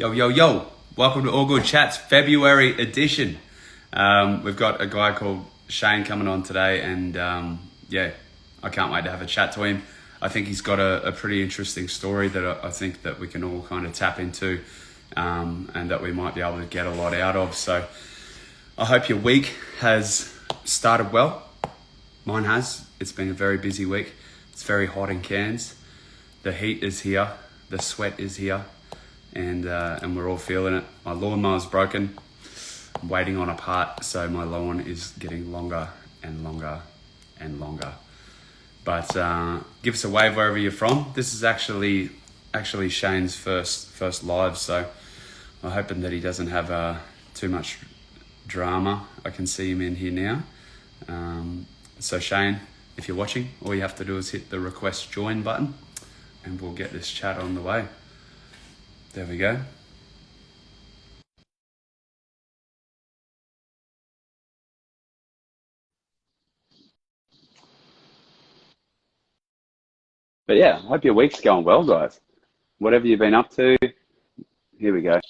Yo, yo, yo. Welcome to All Good Chats, February edition. We've got a guy called Shane coming on today, and yeah, I can't wait to have a chat to him. I think he's got a pretty interesting story that I think that we can all kind of tap into, and that we might be able to get a lot out of. So I hope your week has started well. Mine has. It's been a very busy week. It's very hot in Cairns. The heat is here. The sweat is here. And we're all feeling it. My lawnmower's broken. I'm waiting on a part, so my lawn is getting longer and longer and longer. But give us a wave wherever you're from. This is actually Shane's first live, so I'm hoping that he doesn't have too much drama. I can see him in here now. So Shane, if you're watching, all you have to do is hit the request join button, and we'll get this chat on the way. There we go. But yeah, I hope your week's going well, guys. Whatever you've been up to, here we go.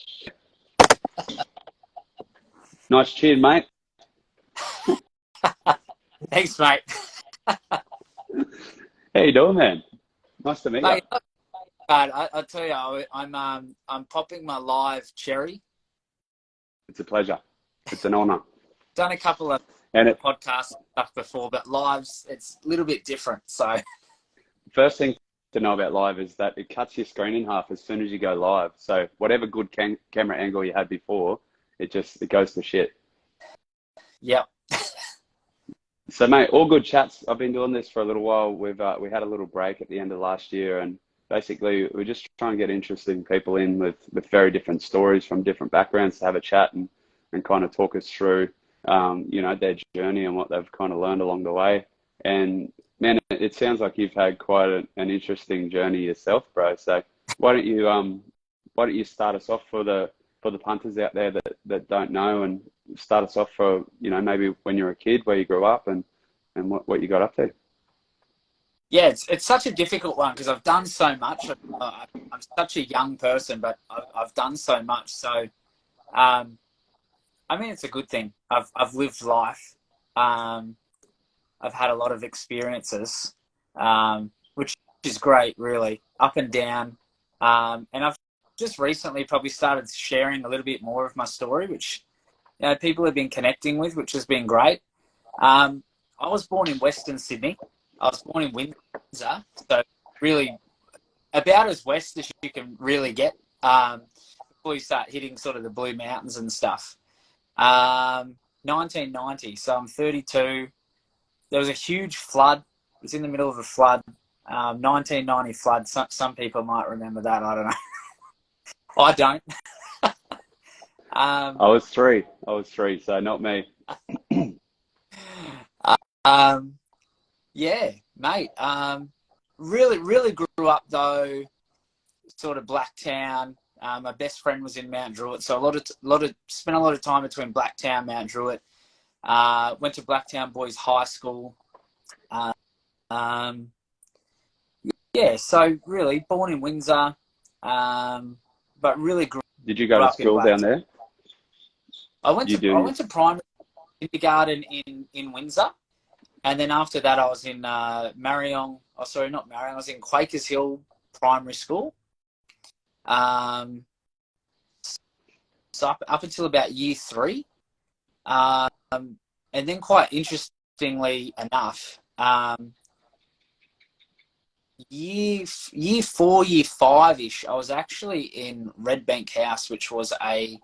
Nice tune, mate. Thanks, mate. How you doing, man? Nice to meet you. I tell you, I'm popping my live cherry. It's a pleasure. It's an honour. Done a couple of podcast stuff before, but lives, it's a little bit different. So first thing to know about live is that it cuts your screen in half as soon as you go live. So whatever good camera angle you had before, it goes to shit. Yep. So mate, all good chats. I've been doing this for a little while. We had a little break at the end of last year, and basically we're just trying to get interesting people in with very different stories from different backgrounds to have a chat and kind of talk us through, their journey and what they've kind of learned along the way. And man, it sounds like you've had quite an interesting journey yourself, bro. So why don't you start us off for the punters out there that don't know, and start us off for, maybe when you were a kid, where you grew up and what you got up to. Yeah, it's such a difficult one because I've done so much. I'm such a young person, but I've done so much. So, I mean, it's a good thing. I've lived life. I've had a lot of experiences, which is great, really, up and down. And I've just recently probably started sharing a little bit more of my story, which people have been connecting with, which has been great. I was born in Western Sydney. I was born in Windsor, so really about as west as you can really get before you start hitting sort of the Blue Mountains and stuff. 1990, so I'm 32. There was a huge flood. It was in the middle of a flood. 1990 flood. Some people might remember that. I don't know. I don't. I was three, so not me. Yeah, mate. Really grew up though, sort of Blacktown. My best friend was in Mount Druitt, so spent a lot of time between Blacktown, Mount Druitt. Went to Blacktown Boys High School. Yeah, so really born in Windsor, but really grew. Did you go to school down there? I went to primary kindergarten in Windsor. And then after that, I was in I was in Quakers Hill Primary School. So up until about year 3. And then quite interestingly enough, year 4, year 5-ish, I was actually in Redbank House, which was a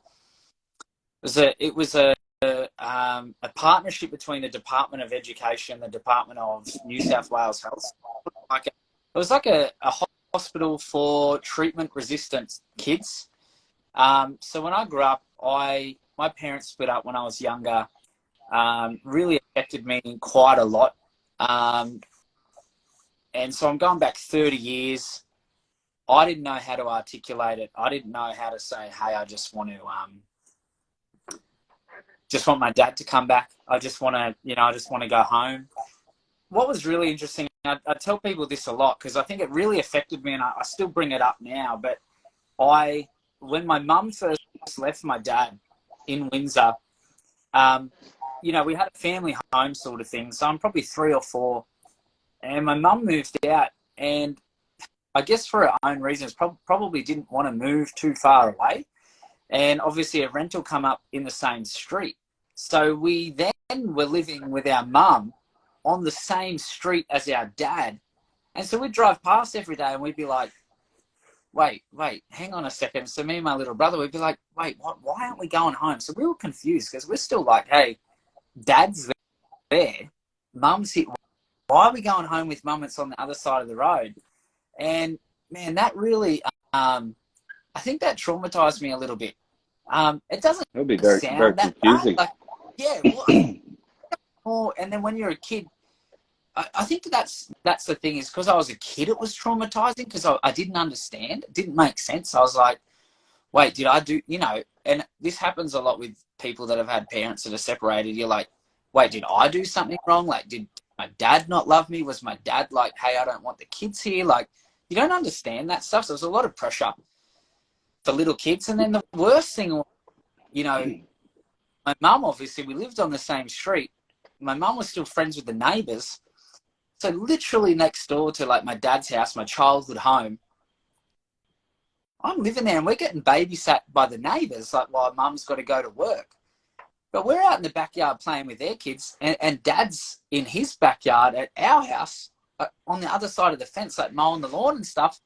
partnership between the Department of Education and the Department of New South Wales Health. It was like a hospital for treatment-resistant kids. So when I grew up, my parents split up when I was younger. Really affected me quite a lot. And so I'm going back 30 years. I didn't know how to articulate it. I didn't know how to say, hey, I just want my dad to come back. I just want to go home. What was really interesting, I tell people this a lot because I think it really affected me, and I still bring it up now, but I when my mum first left my dad in Windsor, you know, we had a family home sort of thing. So I'm probably 3 or 4, and my mum moved out, and I guess for her own reasons, probably didn't want to move too far away. And obviously a rental come up in the same street. So we then were living with our mum on the same street as our dad. And so we'd drive past every day and we'd be like, wait, hang on a second. So me and my little brother, we'd be like, wait, what? Why aren't we going home? So we were confused because we're still like, hey, dad's there, mum's here. Why are we going home with mum? It's on the other side of the road. And man, that really, I think that traumatized me a little bit. It doesn't It'll be very, sound very that confusing. bad. Like, yeah, well, and then when you're a kid, I think that's the thing, is because I was a kid, it was traumatizing because I didn't understand. It didn't make sense. I was like, wait, did I do, you know, and this happens a lot with people that have had parents that are separated. You're like, wait, did I do something wrong? Like, did my dad not love me? Was my dad like, hey, I don't want the kids here? Like, you don't understand that stuff. So there's a lot of pressure for little kids. And then the worst thing, you know, my mum, obviously, we lived on the same street. My mum was still friends with the neighbours. So literally next door to like my dad's house, my childhood home, I'm living there and we're getting babysat by the neighbours, like while mum's got to go to work. But we're out in the backyard playing with their kids, and dad's in his backyard at our house on the other side of the fence, like mowing the lawn and stuff.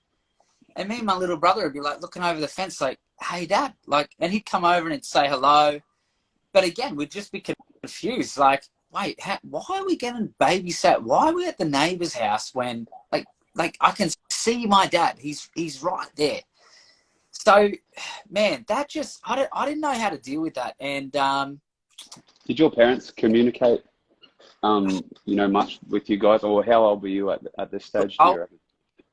And me and my little brother would be like looking over the fence like, hey, Dad, like, and he'd come over and he'd say hello. But again, we'd just be confused, like, wait, why are we getting babysat? Why are we at the neighbour's house when, like I can see my dad, he's right there. So, man, that just, I didn't know how to deal with that. And did your parents communicate, you know, much with you guys, or how old were you at this stage? Do you reckon?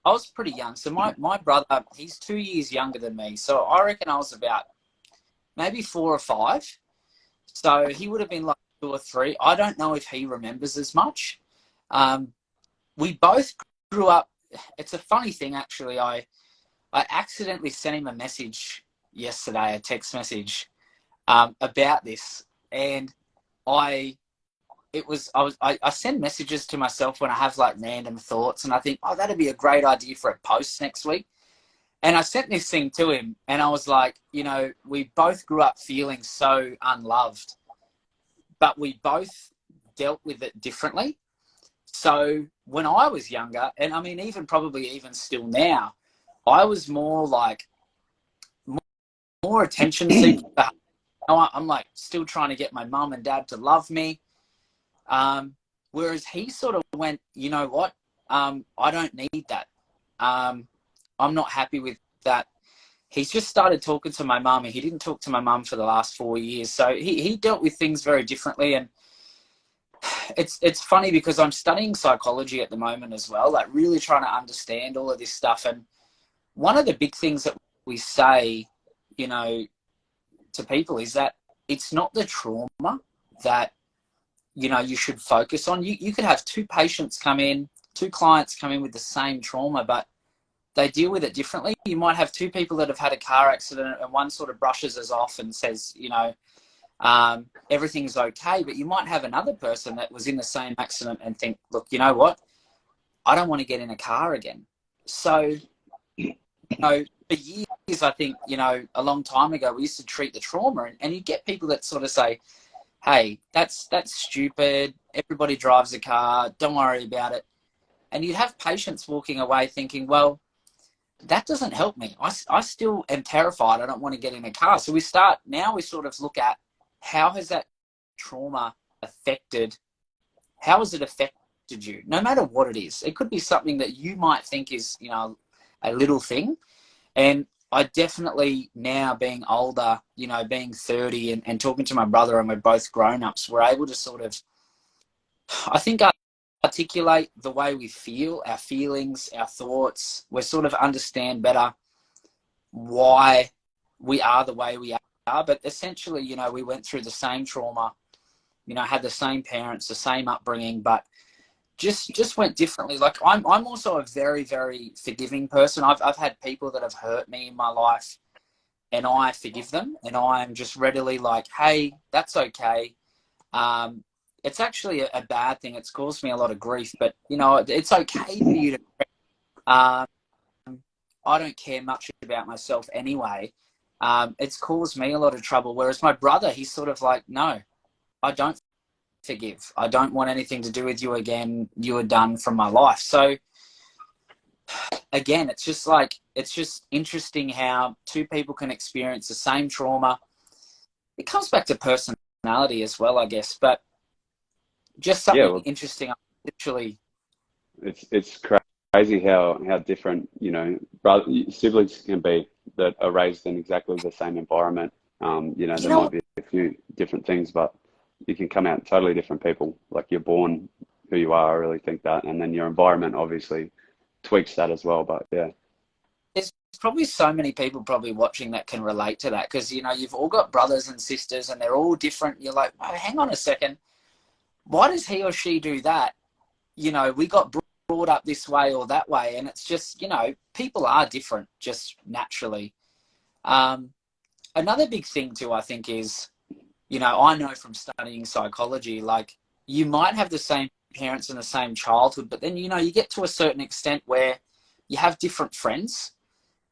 I was pretty young. So my brother, he's 2 years younger than me. So I reckon I was about maybe 4 or 5. So he would have been like 2 or 3. I don't know if he remembers as much. We both grew up. It's a funny thing, actually. I accidentally sent him a message yesterday, a text message about this. And I send messages to myself when I have like random thoughts, and I think, oh, that'd be a great idea for a post next week. And I sent this thing to him, and I was like, you know, we both grew up feeling so unloved, but we both dealt with it differently. So when I was younger, and I mean, probably even still now, I was more attention seeking. I'm like still trying to get my mum and dad to love me. Whereas he sort of went, you know what? I don't need that. I'm not happy with that. He's just started talking to my mum, and he didn't talk to my mum for the last 4 years. So he dealt with things very differently. And it's funny because I'm studying psychology at the moment as well, like really trying to understand all of this stuff. And one of the big things that we say, you know, to people is that it's not the trauma that, you know, you should focus on. You could have 2 clients come in with the same trauma, but they deal with it differently. You might have 2 people that have had a car accident, and one sort of brushes us off and says, you know, everything's okay. But you might have another person that was in the same accident and think, look, you know what? I don't want to get in a car again. So, you know, for years, I think, you know, a long time ago, we used to treat the trauma, and you get people that sort of say, hey, that's stupid. Everybody drives a car. Don't worry about it. And you'd have patients walking away thinking, well, that doesn't help me. I still am terrified. I don't want to get in a car. So we sort of look at how has that trauma affected you, no matter what it is. It could be something that you might think is, you know, a little thing. And I definitely now, being older, you know, being 30 and talking to my brother, and we're both grown-ups, we're able to sort of, I think, articulate the way we feel, our feelings, our thoughts. We sort of understand better why we are the way we are. But essentially, you know, we went through the same trauma, you know, had the same parents, the same upbringing, but just went differently. Like I'm also a very, very forgiving person. I've had people that have hurt me in my life, and I forgive them, and I'm just readily like, hey, that's okay. It's actually a bad thing. It's caused me a lot of grief, but you know, it's okay for you to. Um, I don't care much about myself anyway. It's caused me a lot of trouble. Whereas my brother, he's sort of like, no, I don't forgive. I don't want anything to do with you again. You are done from my life. So again, it's just interesting how two people can experience the same trauma. It comes back to personality as well, I guess, but just something interesting. Literally, it's crazy how different, you know, siblings can be that are raised in exactly the same environment. You know, there might be a few different things, but you can come out totally different people. Like you're born who you are, I really think that. And then your environment obviously tweaks that as well. But yeah. There's probably so many people probably watching that can relate to that, because, you know, you've all got brothers and sisters and they're all different. You're like, oh, hang on a second. Why does he or she do that? You know, we got brought up this way or that way. And it's just, you know, people are different just naturally. Another big thing too, I think, is, you know, I know from studying psychology, like you might have the same parents and the same childhood, but then, you know, you get to a certain extent where you have different friends,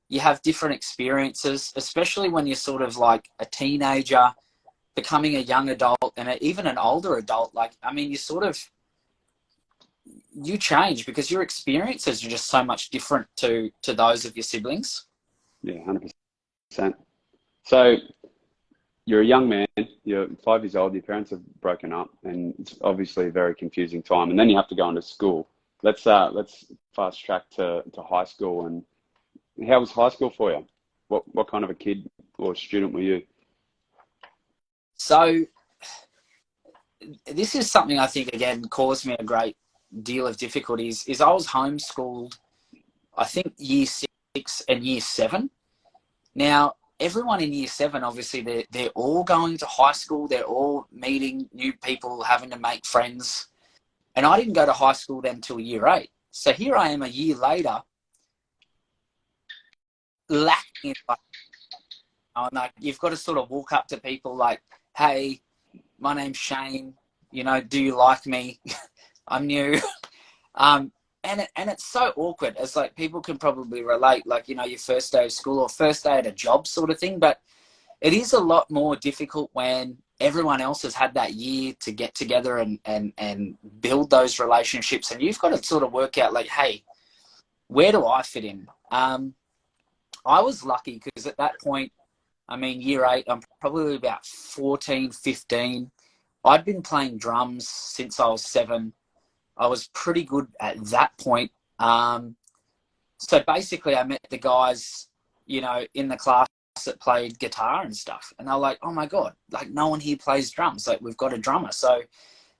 you have different experiences, especially when you're sort of like a teenager, becoming a young adult and even an older adult. Like, I mean, you change because your experiences are just so much different to those of your siblings. Yeah, 100%. So you're a young man, you're 5 years old, your parents have broken up, and it's obviously a very confusing time. And then you have to go into school. Let's fast track to high school. And how was high school for you? What kind of a kid or student were you? So this is something I think, again, caused me a great deal of difficulties, is I was homeschooled, I think, year 6 and year 7. Now, everyone in year 7, obviously, they're all going to high school. They're all meeting new people, having to make friends. And I didn't go to high school then until year 8. So here I am a year later, lacking in, like, you've got to sort of walk up to people like, hey, my name's Shane, you know, do you like me? I'm new. And it's so awkward. It's like, people can probably relate, like, you know, your first day of school or first day at a job sort of thing. But it is a lot more difficult when everyone else has had that year to get together and build those relationships. And you've got to sort of work out, like, hey, where do I fit in? I was lucky because at that point, I mean, year 8, I'm probably about 14, 15. I'd been playing drums since I was 7. I was pretty good at that point. So basically I met the guys, you know, in the class that played guitar and stuff. And they're like, oh my God, like no one here plays drums. Like we've got a drummer. So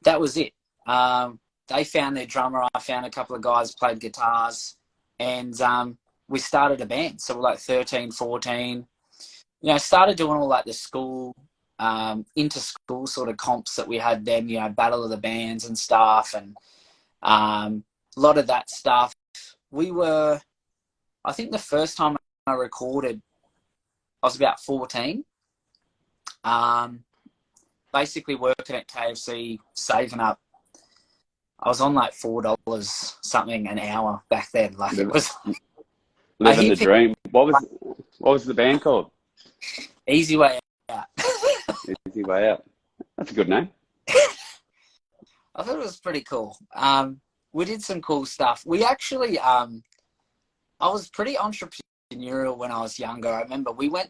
that was it. They found their drummer. I found a couple of guys played guitars, and we started a band. So we're like 13, 14, you know, started doing all like the school, inter-school sort of comps that we had then, you know, Battle of the Bands and stuff. And a lot of that stuff. I think the first time I recorded, I was about 14. Basically working at KFC, saving up. I was on like $4 something an hour back then. Like it was living the dream. What was the band called? Easy Way Out. Easy Way Out. That's a good name. I thought it was pretty cool. We did some cool stuff. We actually, I was pretty entrepreneurial when I was younger. I remember we were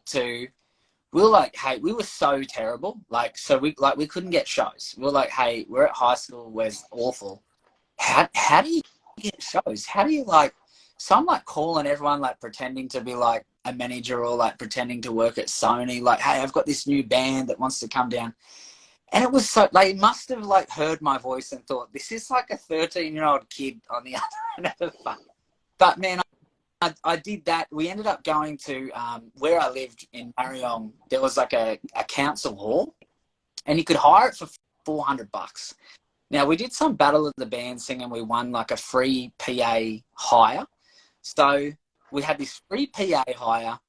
like, hey, we were so terrible. Like, so we couldn't get shows. We were like, hey, we're at high school. We're awful. How do you get shows? How do you so I'm like calling everyone, like pretending to be like a manager or like pretending to work at Sony. Like, hey, I've got this new band that wants to come down. And it was so, they must have like heard my voice and thought, this is like a 13-year-old kid on the other end of the phone. But man, I did that. We ended up going to where I lived in Marion. There was like a council hall, and you could hire it for $400. Now we did some Battle of the Bands thing, and we won like a free PA hire. So we had this free PA hire.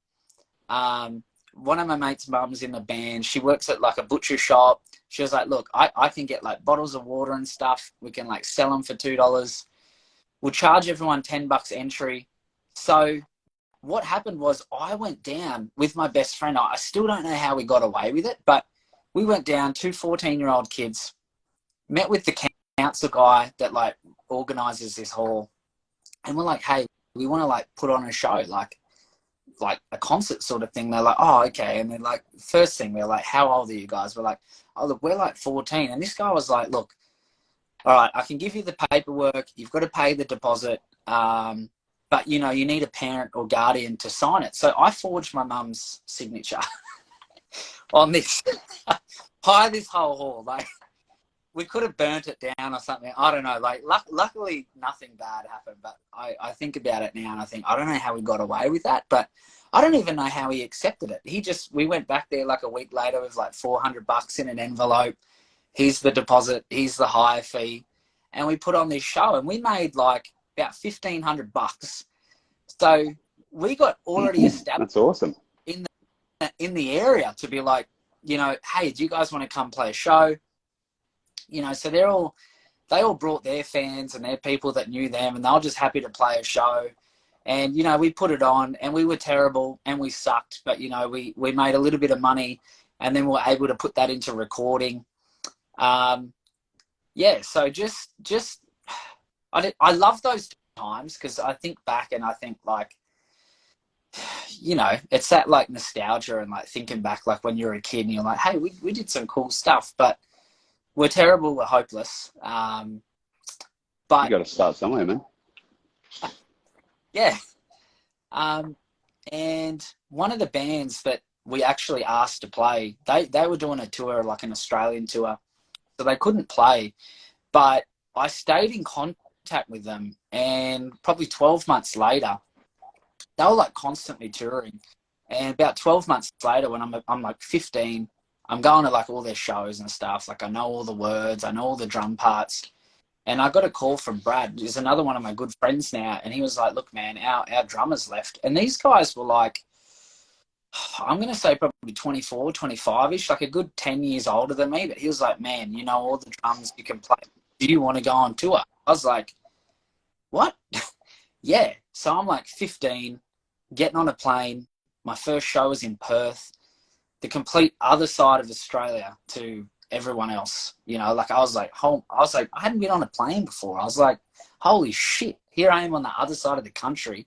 one of my mates' mums in the band, she works at like a butcher shop. She was like, look, I can get like bottles of water and stuff. We can like sell them for $2. We'll charge everyone $10 entry. So what happened was I went down with my best friend. I still don't know how we got away with it, but we went down, 2 14-year-old kids, met with the council guy that like organizes this hall. And we're like, hey, we want to like put on a show, like a concert sort of thing. They're like, oh, okay. And then like, first thing, we're like, how old are you guys? We're like, oh, look, we're like 14. And this guy was like, look, all right, I can give you the paperwork. You've got to pay the deposit. But, you know, you need a parent or guardian to sign it. So I forged my mum's signature on this, hire this whole hall. Like, we could have burnt it down or something. I don't know. Like, luckily, nothing bad happened. But I think about it now and I think, I don't know how we got away with that. But I don't even know how he accepted it. We went back there like a week later with like $400 in an envelope. Here's the deposit. Here's the hire fee. And we put on this show and we made like about $1,500. So we got already established. That's awesome. In the area to be like, you know, hey, do you guys want to come play a show? You know, so they all brought their fans and their people that knew them, and they were just happy to play a show. And, you know, we put it on and we were terrible and we sucked, but, you know, we made a little bit of money and then we're able to put that into recording. Yeah, so just I love those times because I think back and I think like, you know, it's that like nostalgia and like thinking back like when you're a kid and you're like, hey, we did some cool stuff, but we're terrible, we're hopeless. But you got to start somewhere, man. Yeah. And one of the bands that we actually asked to play, they were doing a tour, like an Australian tour, so they couldn't play. But I stayed in contact with them, and probably 12 months later, they were like constantly touring. And about 12 months later, when I'm like 15, I'm going to like all their shows and stuff. Like I know all the words, I know all the drum parts. And I got a call from Brad, who's another one of my good friends now. And he was like, look, man, our drummer's left. And these guys were like, I'm going to say probably 24, 25-ish, like a good 10 years older than me. But he was like, man, you know all the drums you can play. Do you want to go on tour? I was like, what? Yeah. So I'm like 15, getting on a plane. My first show was in Perth, the complete other side of Australia to everyone else. You know, like I was like, I hadn't been on a plane before. I was like, holy shit, here I am on the other side of the country.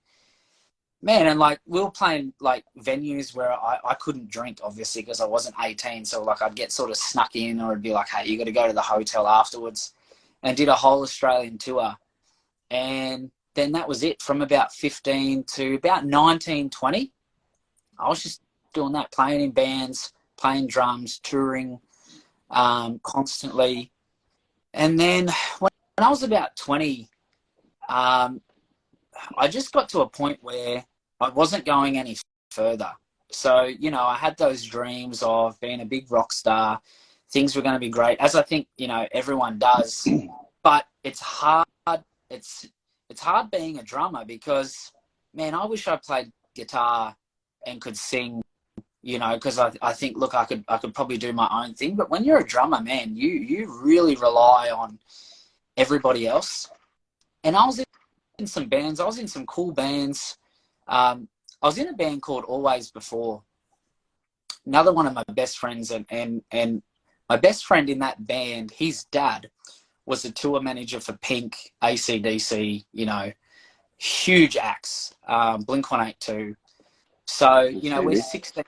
Man, and like we were playing like venues where I couldn't drink, obviously, because I wasn't 18. So like I'd get sort of snuck in, or it'd be like, hey, you got to go to the hotel afterwards, and did a whole Australian tour. And then that was it from about 15 to about 19, 20. I was just doing that, playing in bands, playing drums, touring constantly. And then when I was about 20, I just got to a point where I wasn't going any further. So, you know, I had those dreams of being a big rock star. Things were going to be great, as I think, you know, everyone does. But it's hard. It's hard being a drummer because, man, I wish I played guitar and could sing, you know, because I think, look, I could probably do my own thing. But when you're a drummer, man, you really rely on everybody else. And I was in some bands. I was in some cool bands. I was in a band called Always Before. Another one of my best friends, and my best friend in that band, his dad was a tour manager for Pink, AC/DC, you know, huge acts, Blink-182. So, you know, we're 16.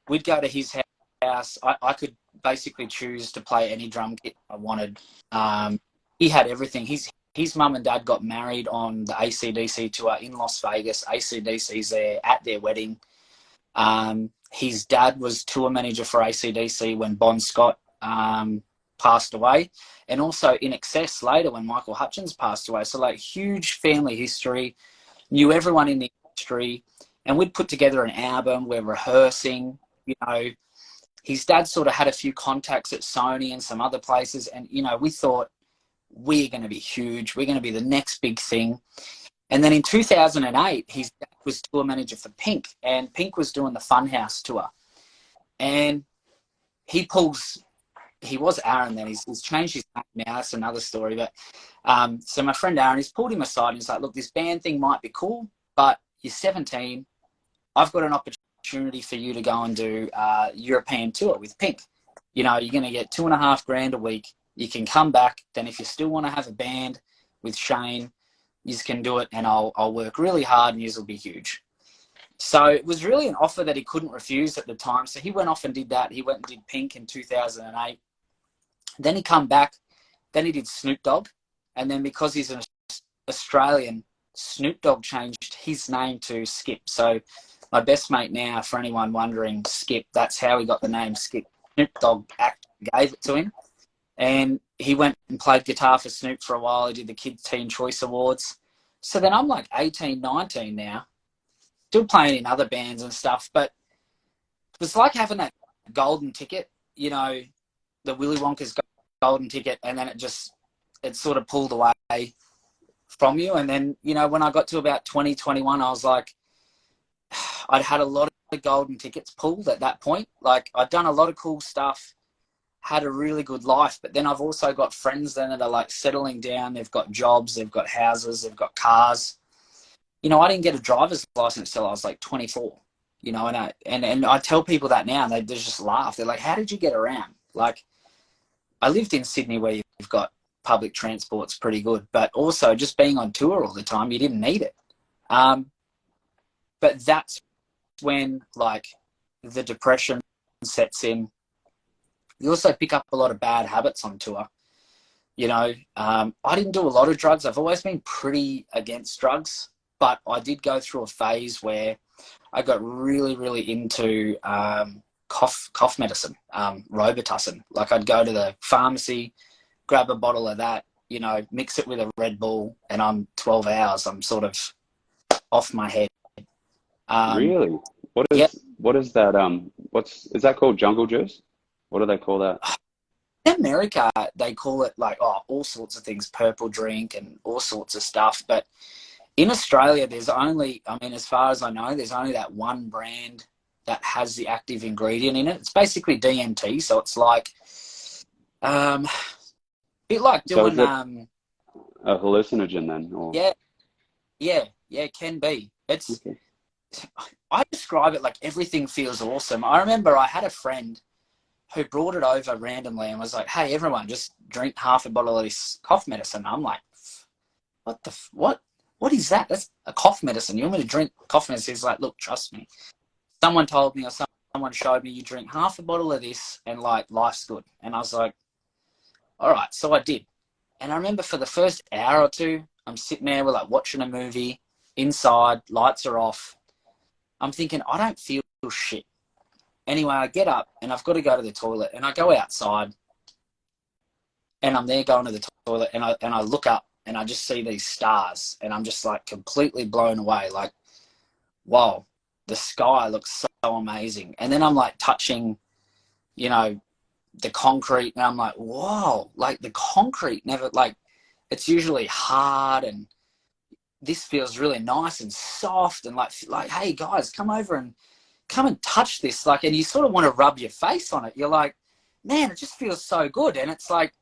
We'd go to his house. I could basically choose to play any drum kit I wanted. He had everything. His mum and dad got married on the AC/DC tour in Las Vegas. AC/DC's there at their wedding. His dad was tour manager for AC/DC when Bon Scott passed away, and also In Excess later when Michael Hutchence passed away. So like huge family history, knew everyone in the industry, and we'd put together an album. We're rehearsing, you know. His dad sort of had a few contacts at Sony and some other places, and, you know, we thought we're going to be huge. We're going to be the next big thing. And then in 2008, his dad was tour manager for Pink, and Pink was doing the Funhouse tour. And he was Aaron then, he's changed his name now, that's another story. But so my friend Aaron, he's pulled him aside and he's like, look, this band thing might be cool, but you're 17. I've got an opportunity for you to go and do a European tour with Pink. You know, you're going to get $2,500 a week. You can come back. Then if you still want to have a band with Shane, you can do it, and I'll work really hard and you will be huge. So it was really an offer that he couldn't refuse at the time. So he went off and did that. He went and did Pink in 2008. Then he come back. Then he did Snoop Dogg. And then because he's an Australian, Snoop Dogg changed his name to Skip. So my best mate now, for anyone wondering, Skip, that's how he got the name Skip. Snoop Dogg gave it to him. And he went and played guitar for Snoop for a while. He did the Kids Teen Choice Awards. So then I'm like 18, 19 now, still playing in other bands and stuff. But it was like having that golden ticket, you know, the Willy Wonka's golden ticket, and then it sort of pulled away from you. And then, you know, when I got to about 2021, I was like, I'd had a lot of golden tickets pulled at that point. Like, I'd done a lot of cool stuff, had a really good life, but then I've also got friends then that are like settling down. They've got jobs, they've got houses, they've got cars. You know, I didn't get a driver's license till I was like 24, you know, and I tell people that now, and they just laugh. They're like, how did you get around? Like, I lived in Sydney where you've got public transport's pretty good, but also just being on tour all the time, you didn't need it. But that's when like the depression sets in. You also pick up a lot of bad habits on tour. You know, I didn't do a lot of drugs. I've always been pretty against drugs, but I did go through a phase where I got really, really into cough medicine, Robitussin. Like, I'd go to the pharmacy, grab a bottle of that, you know, mix it with a Red Bull, and I'm 12 hours, I'm sort of off my head. Really? What is that? Is that called jungle juice? What do they call that? In America, they call it like, all sorts of things, purple drink and all sorts of stuff. But in Australia, there's only, I mean, as far as I know, there's only that one brand that has the active ingredient in it. It's basically DMT. So it's like, a bit like doing, a hallucinogen then? Or? Yeah, it can be. It's, okay. I describe it like everything feels awesome. I remember I had a friend who brought it over randomly and was like, hey, everyone, just drink half a bottle of this cough medicine. I'm like, what is that? That's a cough medicine. You want me to drink cough medicine? He's like, look, trust me. Someone told me, or someone showed me, you drink half a bottle of this and like life's good. And I was like, all right. So I did. And I remember for the first hour or two, I'm sitting there, we're like watching a movie inside, lights are off. I'm thinking, I don't feel shit. Anyway, I get up and I've got to go to the toilet, and I go outside and I'm there going to the toilet, and I look up and I just see these stars, and I'm just like completely blown away. Like, wow, the sky looks so amazing. And then I'm like touching, you know, the concrete, and I'm like, whoa, like the concrete never, like, it's usually hard, and this feels really nice and soft, and like, hey guys, come and touch this, like, and you sort of want to rub your face on it. You're like, man, it just feels so good. And it's like,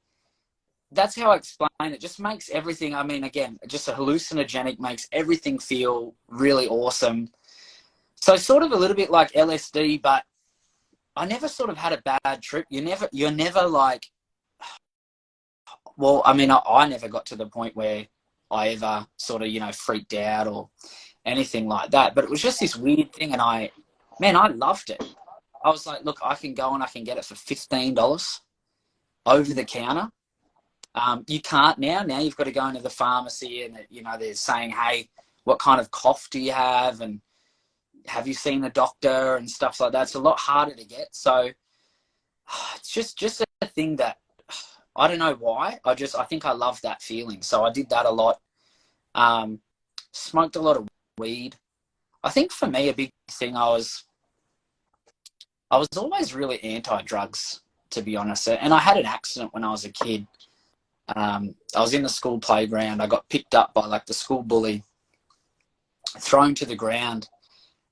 that's how I explain it. Just makes everything, I mean, again, just a hallucinogenic, makes everything feel really awesome. So sort of a little bit like LSD, but I never sort of had a bad trip. You're never like, well, I mean, I never got to the point where I ever sort of, you know, freaked out or anything like that. But it was just this weird thing, and I loved it. I was like, look, I can go and I can get it for $15 over the counter. You can't now. Now you've got to go into the pharmacy, and, you know, they're saying, hey, what kind of cough do you have? And have you seen a doctor and stuff like that? It's a lot harder to get. So it's just a thing that I don't know why. I think I love that feeling. So I did that a lot. Smoked a lot of weed. I think for me, a big thing, I was always really anti-drugs, to be honest. And I had an accident when I was a kid. I was in the school playground. I got picked up by like the school bully, thrown to the ground,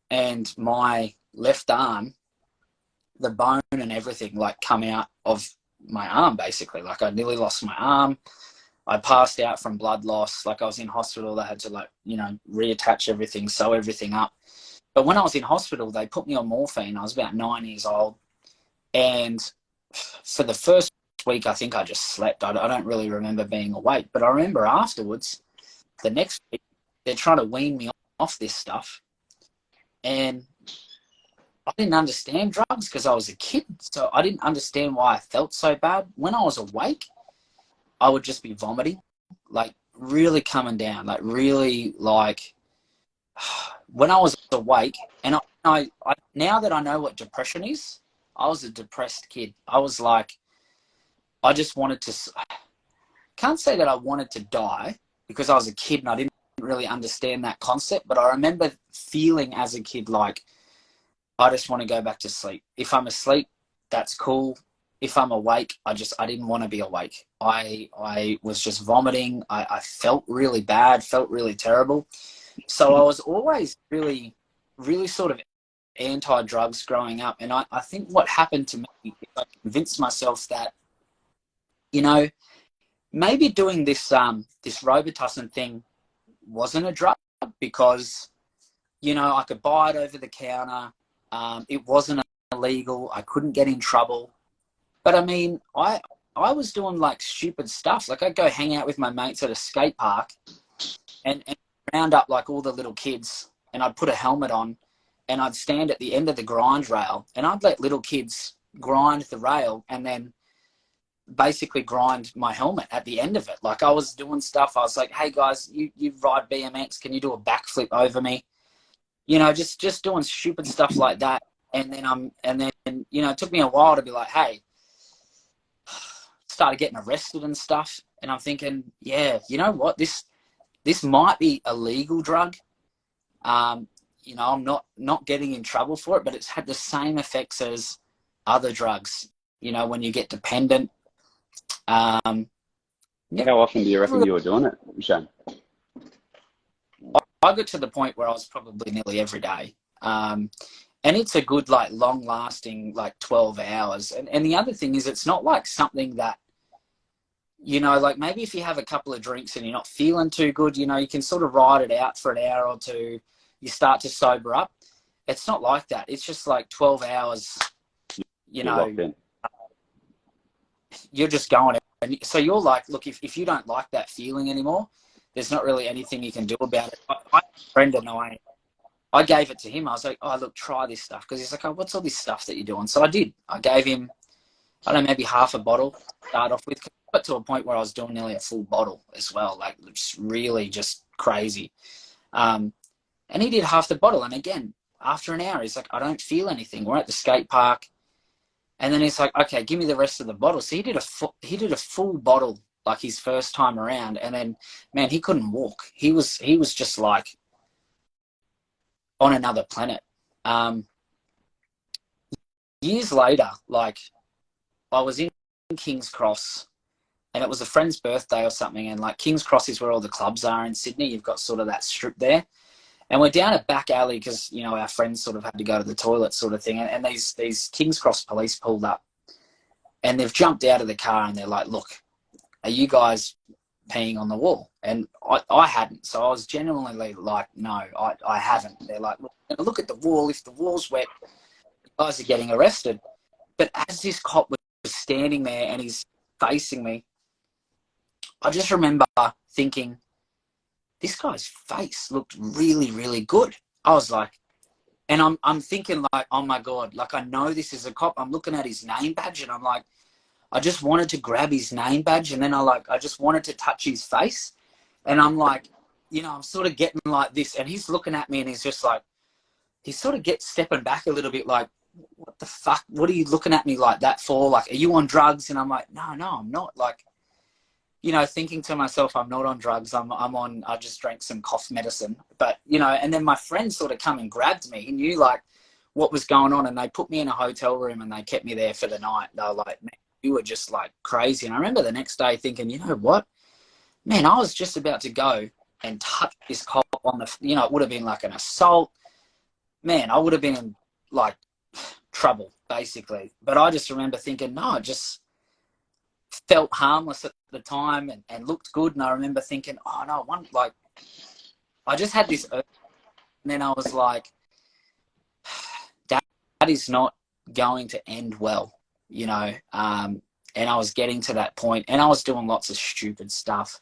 and my left arm, the bone and everything, like come out of my arm, basically. Like I nearly lost my arm. I passed out from blood loss. Like I was in hospital. They had to, like, you know, reattach everything, sew everything up. But when I was in hospital, they put me on morphine. I was about 9 years old. And for the first week, I think I just slept. I don't really remember being awake. But I remember afterwards, the next week, they're trying to wean me off this stuff. And I didn't understand drugs because I was a kid. So I didn't understand why I felt so bad. When I was awake, I would just be vomiting, like really coming down, like really, like when I was awake. And I now that I know what depression is, I was a depressed kid. I was like, I just wanted to, can't say that I wanted to die because I was a kid and I didn't really understand that concept. But I remember feeling as a kid, like, I just want to go back to sleep. If I'm asleep, that's cool. If I'm awake, I didn't want to be awake. I was just vomiting. I felt really bad, felt really terrible. So I was always really, really sort of anti-drugs growing up. And I think what happened to me is I convinced myself that, you know, maybe doing this this Robitussin thing wasn't a drug because, you know, I could buy it over the counter. It wasn't illegal. I couldn't get in trouble. But I mean, I was doing like stupid stuff. Like I'd go hang out with my mates at a skate park and round up like all the little kids, and I'd put a helmet on and I'd stand at the end of the grind rail and I'd let little kids grind the rail and then basically grind my helmet at the end of it. Like I was doing stuff. I was like, hey guys, you ride BMX. Can you do a backflip over me? You know, just doing stupid stuff like that. And then you know, it took me a while to be like, hey, started getting arrested and stuff. And I'm thinking, yeah, you know what? This might be a legal drug. You know, I'm not getting in trouble for it, but it's had the same effects as other drugs. You know, when you get dependent. How often do you reckon you were doing it, Shane? I got to the point where I was probably nearly every day. And it's a good, like, long-lasting, like, 12 hours. And the other thing is it's not like something that, you know, like maybe if you have a couple of drinks and you're not feeling too good, you know, you can sort of ride it out for an hour or two. You start to sober up. It's not like that. It's just like 12 hours, you know, you're just going. And so you're like, look, if you don't like that feeling anymore, there's not really anything you can do about it. I have a friend of mine, I gave it to him. I was like, oh, look, try this stuff. Because he's like, oh, what's all this stuff that you're doing? So I did. I gave him, I don't know, maybe half a bottle to start off with. I got to a point where I was doing nearly a full bottle as well. Like, it's really just crazy. And he did half the bottle. And again, after an hour, he's like, I don't feel anything. We're at the skate park. And then he's like, okay, give me the rest of the bottle. So he did a full bottle, like his first time around. And then, man, he couldn't walk. He was just like on another planet. Years later, like I was in King's Cross and it was a friend's birthday or something. And like King's Cross is where all the clubs are in Sydney. You've got sort of that strip there. And we're down a back alley because, you know, our friends sort of had to go to the toilet sort of thing. And these King's Cross police pulled up and they've jumped out of the car and they're like, look, are you guys peeing on the wall? And I hadn't. So I was genuinely like, no, I haven't. They're like, look at the wall. If the wall's wet, you guys are getting arrested. But as this cop was standing there and he's facing me, I just remember thinking, this guy's face looked really, really good. I was like, and I'm thinking like, oh my God, like I know this is a cop. I'm looking at his name badge and I'm like, I just wanted to grab his name badge and then I just wanted to touch his face. And I'm like, you know, I'm sort of getting like this and he's looking at me and he's just like, he sort of gets stepping back a little bit like, what the fuck? What are you looking at me like that for? Like, are you on drugs? And I'm like, no, I'm not. Like, you know, thinking to myself, I'm not on drugs. I just drank some cough medicine. But, you know, and then my friend sort of come and grabbed me. He knew like what was going on and they put me in a hotel room and they kept me there for the night. They were like, man, you were just like crazy. And I remember the next day thinking, you know what, man, I was just about to go and touched this cop on the, you know, it would have been like an assault. Man, I would have been in like trouble basically. But I just remember thinking, no, I just felt harmless at the time and looked good. And I remember thinking, oh no, like I just had this urge, and then I was like, that is not going to end well, you know. And I was getting to that point, and I was doing lots of stupid stuff.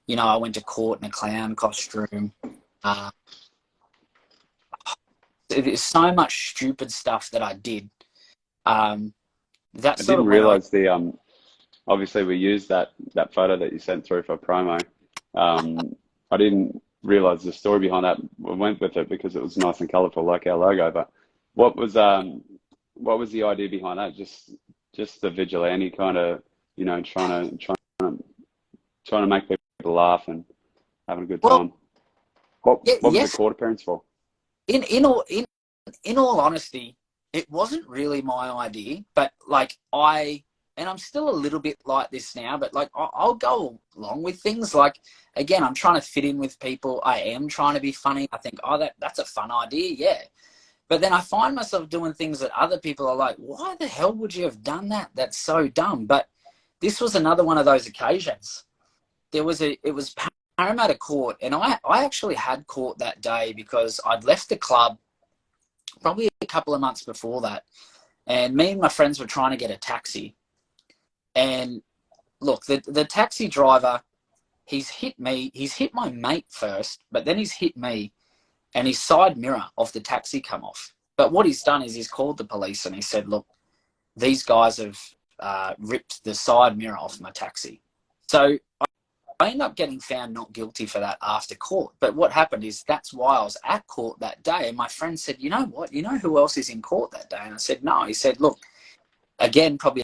You know, I went to court in a clown costume. There's so much stupid stuff that I did. I didn't realize obviously we used that photo that you sent through for promo. I didn't realize the story behind that. We went with it because it was nice and colorful, like our logo. But what was the idea behind that? Just the vigilante kind of, you know, trying to make people laugh and having a good time. What was the court appearance for? In all honesty, it wasn't really my idea, but like and I'm still a little bit like this now, but like I'll go along with things. Like, again, I'm trying to fit in with people. I am trying to be funny. I think, oh, that's a fun idea, yeah. But then I find myself doing things that other people are like, why the hell would you have done that? That's so dumb. But this was another one of those occasions. It was Parramatta Court, and I actually had court that day because I'd left the club probably a couple of months before that, and me and my friends were trying to get a taxi. And look, the taxi driver, he's hit my mate first, but then he's hit me, and his side mirror of the taxi come off. But what he's done is he's called the police and he said, look, these guys have ripped the side mirror off my taxi. So I ended up getting found not guilty for that after court. But what happened is that's why I was at court that day. And my friend said, you know what? You know who else is in court that day? And I said, no. He said, look, again, probably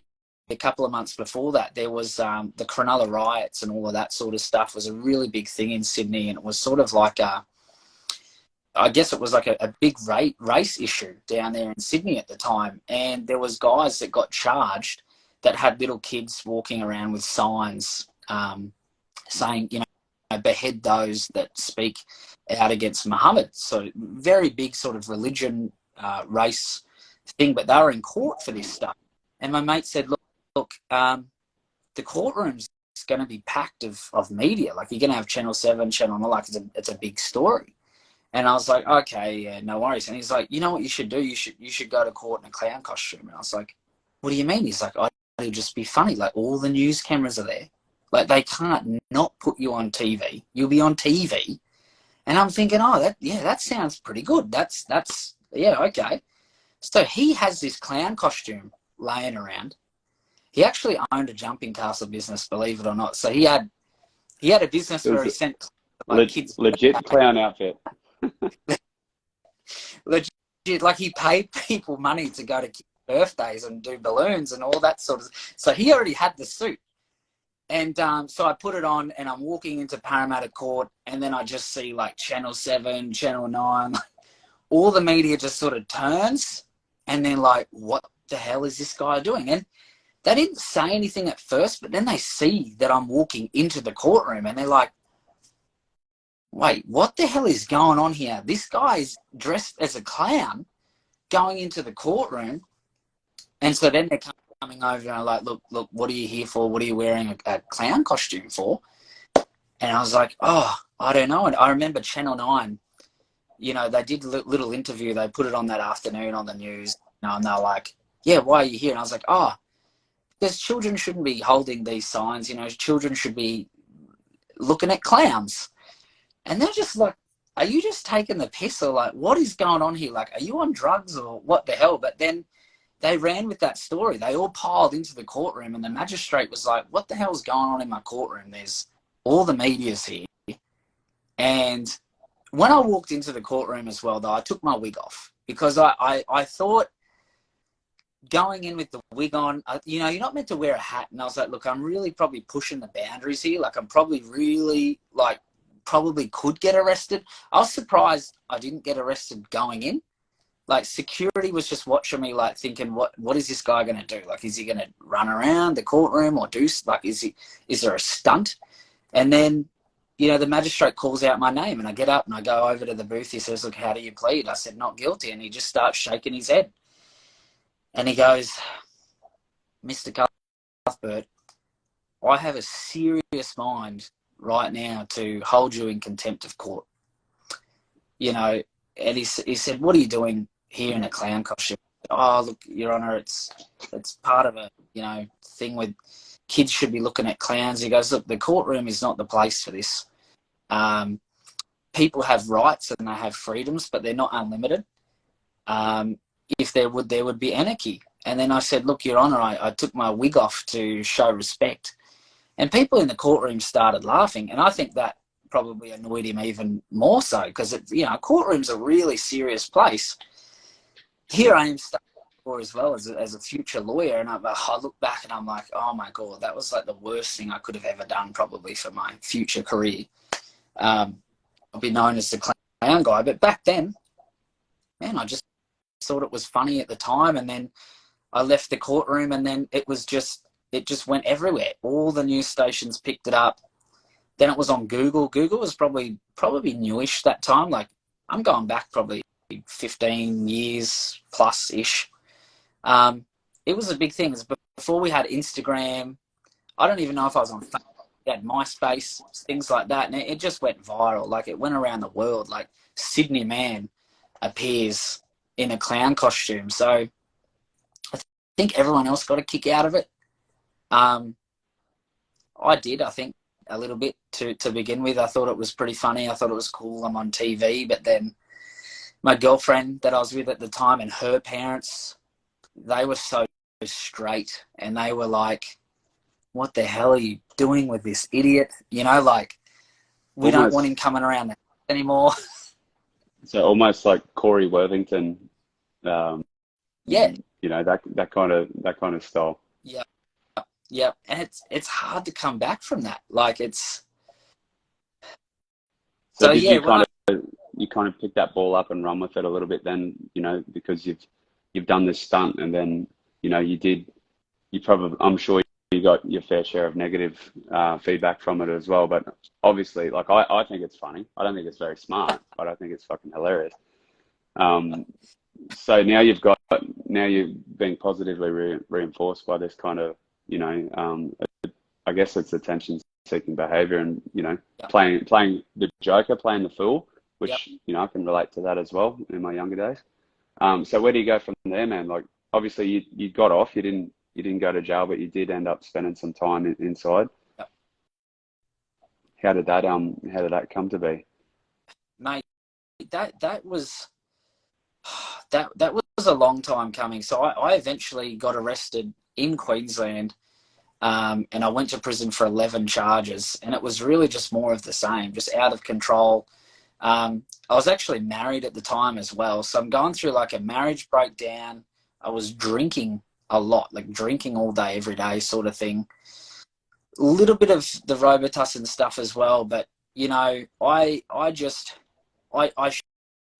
a couple of months before that, there was the Cronulla riots and all of that sort of stuff was a really big thing in Sydney. And it was sort of like I guess it was like a big race issue down there in Sydney at the time. And there was guys that got charged that had little kids walking around with signs saying, you know, behead those that speak out against Muhammad. So very big sort of religion, race thing, but they were in court for this stuff. And my mate said, look, the courtroom's going to be packed of media. Like, you're going to have Channel 7, Channel 9, like it's a big story. And I was like, okay, yeah, no worries. And he's like, you know what you should do? You should go to court in a clown costume. And I was like, what do you mean? He's like, it'll just be funny. Like, all the news cameras are there. Like, they can't not put you on TV. You'll be on TV. And I'm thinking, that sounds pretty good. That's yeah, okay. So he has this clown costume laying around. He actually owned a jumping castle business, believe it or not. So he had a business where he sent kids. Legit clown outfit. Legit, like he paid people money to go to kids' birthdays and do balloons and all that sort of. So he already had the suit. And so I put it on and I'm walking into Parramatta Court, and then I just see like Channel 7, Channel 9, all the media just sort of turns, and they're like, what the hell is this guy doing? And they didn't say anything at first, but then they see that I'm walking into the courtroom and they're like, wait, what the hell is going on here? This guy's dressed as a clown going into the courtroom. And so then they're coming over and like, look, what are you here for? What are you wearing a clown costume for? And I was like, oh, I don't know. And I remember Channel 9, you know, they did a little interview. They put it on that afternoon on the news, you know, and they're like, yeah, why are you here? And I was like, oh, because children shouldn't be holding these signs. You know, children should be looking at clowns. And they're just like, are you just taking the piss, or like, what is going on here? Like, are you on drugs or what the hell? But then they ran with that story. They all piled into the courtroom, and the magistrate was like, what the hell's going on in my courtroom? There's all the media's here. And when I walked into the courtroom as well, though, I took my wig off because I thought, going in with the wig on, you know, you're not meant to wear a hat. And I was like, look, I'm really probably pushing the boundaries here. Like, I'm probably really, like, probably could get arrested. I was surprised I didn't get arrested going in. Like, security was just watching me, like, thinking, what is this guy going to do? Like, is he going to run around the courtroom or do, like, is there a stunt? And then the magistrate calls out my name, and I get up and I go over to the booth. He says, look, how do you plead? I said, not guilty. And he just starts shaking his head. And he goes, Mr. Cuthbert, I have a serious mind right now to hold you in contempt of court. And he said, what are you doing here in a clown costume? Oh, look, Your Honour, it's part of a, thing with kids should be looking at clowns. He goes, look, the courtroom is not the place for this. People have rights and they have freedoms, but they're not unlimited. If there would be anarchy. And then I said, look, Your Honour, I took my wig off to show respect. And people in the courtroom started laughing. And I think that probably annoyed him even more so, because, a courtroom's a really serious place. Here I am studying law as well as a future lawyer. And I look back and I'm like, oh my God, that was like the worst thing I could have ever done probably for my future career. I'll be known as the clown guy. But back then, man, I just thought it was funny at the time. And then I left the courtroom, and then it just went everywhere. All the news stations picked it up. Then it was on Google. Google was probably newish that time. Like, I'm going back probably 15 years plus-ish. It was a big thing. But before we had Instagram, I don't even know if I was on Facebook. We had MySpace, things like that. And it just went viral. Like, it went around the world. Like, Sydney man appears in a clown costume. So I think everyone else got a kick out of it. I did, I think, a little bit to begin with. I thought it was pretty funny. I thought it was cool. I'm on TV. But then my girlfriend that I was with at the time and her parents, they were so straight. And they were like, what the hell are you doing with this idiot? We don't want him coming around the house anymore. So almost like Corey Worthington. Yeah. That kind of style. Yeah. Yeah. And it's hard to come back from that. Like, it's... So did you kind of pick that ball up and run with it a little bit then, because you've done this stunt, and then, I'm sure you got your fair share of negative feedback from it as well. But obviously, like, I think it's funny. I don't think it's very smart, but I think it's fucking hilarious. So now you're being positively reinforced by this kind of, I guess it's attention-seeking behaviour, and playing the Joker, playing the fool, which I can relate to that as well in my younger days. So where do you go from there, man? Like, obviously you got off. You didn't go to jail, but you did end up spending some time inside. Yep. How did that come to be? Mate, that was a long time coming. So I eventually got arrested in Queensland, and I went to prison for 11 charges, and it was really just more of the same, just out of control. I was actually married at the time as well, so I'm going through like a marriage breakdown. I was drinking a lot, like drinking all day, every day sort of thing. A little bit of the Robitussin stuff as well, but I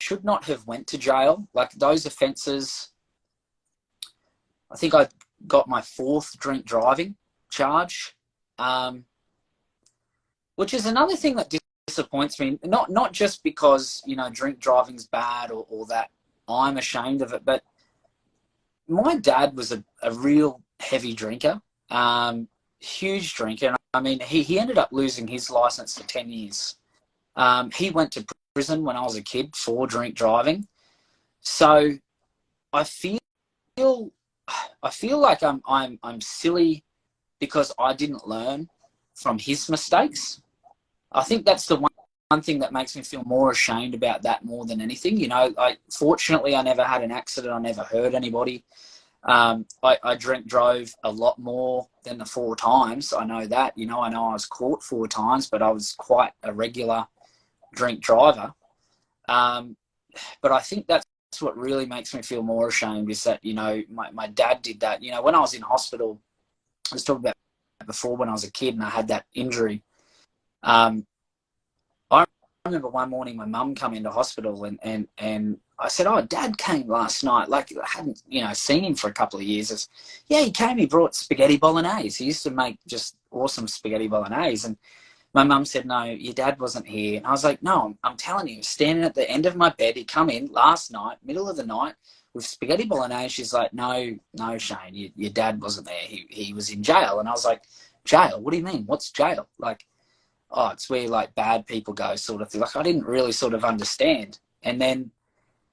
should not have went to jail. Like, those offences, I think I got my 4th drink driving charge, which is another thing that disappoints me. Not just because, drink driving's bad or that I'm ashamed of it, but my dad was a real heavy drinker, huge drinker. I mean, he ended up losing his license for 10 years. He went to prison when I was a kid for drink driving. So I feel like I'm silly because I didn't learn from his mistakes. I think that's the one thing that makes me feel more ashamed about that more than anything. Fortunately, I never had an accident. I never hurt anybody. I drove a lot more than the 4 times. I know that. I know I was caught 4 times, but I was quite a regular drink driver. But I think that's what really makes me feel more ashamed, is that, my dad did that. When I was in hospital, I was talking about before, when I was a kid and I had that injury. I remember one morning my mum come into hospital and I said, oh, Dad came last night. Like, I hadn't, seen him for a couple of years. Yeah, he came, he brought spaghetti bolognese. He used to make just awesome spaghetti bolognese. And My mum said, no, your dad wasn't here. And I was like, no, I'm telling you, standing at the end of my bed. He come in last night, middle of the night, with spaghetti bolognese. She's like, no, Shane, your dad wasn't there. He was in jail. And I was like, jail? What do you mean? What's jail? Like, oh, it's where like bad people go, sort of thing. Like, I didn't really sort of understand. And then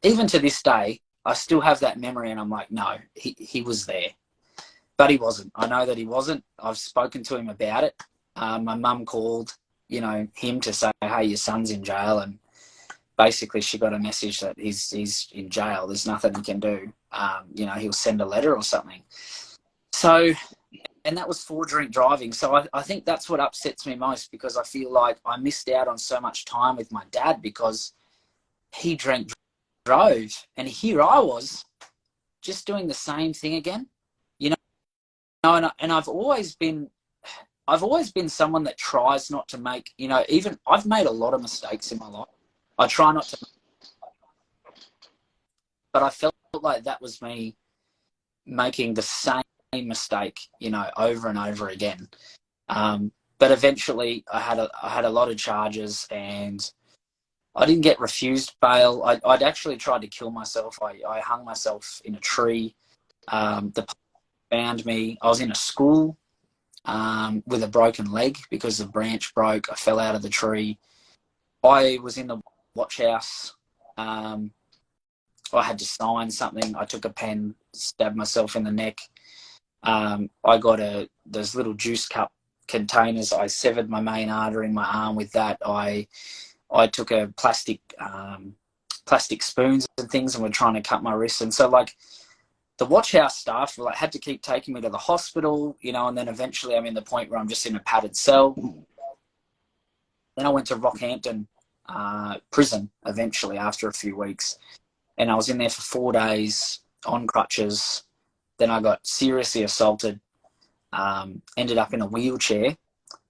even to this day, I still have that memory, and I'm like, no, he was there. But he wasn't. I know that he wasn't. I've spoken to him about it. My mum called, him to say, hey, your son's in jail. And basically she got a message that he's in jail. There's nothing he can do. He'll send a letter or something. So, and that was for drink driving. So I think that's what upsets me most, because I feel like I missed out on so much time with my dad because he drank, drove. And here I was just doing the same thing again, and I've always been someone that tries not to make, even I've made a lot of mistakes in my life. I try not to, but I felt like that was me making the same mistake, over and over again. But eventually I had a lot of charges, and I didn't get refused bail. I'd actually tried to kill myself. I hung myself in a tree. The police found me. I was in a school with a broken leg because the branch broke. I fell out of the tree. I was in the watch house. I had to sign something. I took a pen, stabbed myself in the neck. I got those little juice cup containers. I severed my main artery in my arm with that. I took a plastic spoons and things, and were trying to cut my wrists. And so, like, the watch house staff had to keep taking me to the hospital, and then eventually I'm in the point where I'm just in a padded cell. Then I went to Rockhampton prison eventually after a few weeks, and I was in there for 4 days on crutches. Then I got seriously assaulted, ended up in a wheelchair,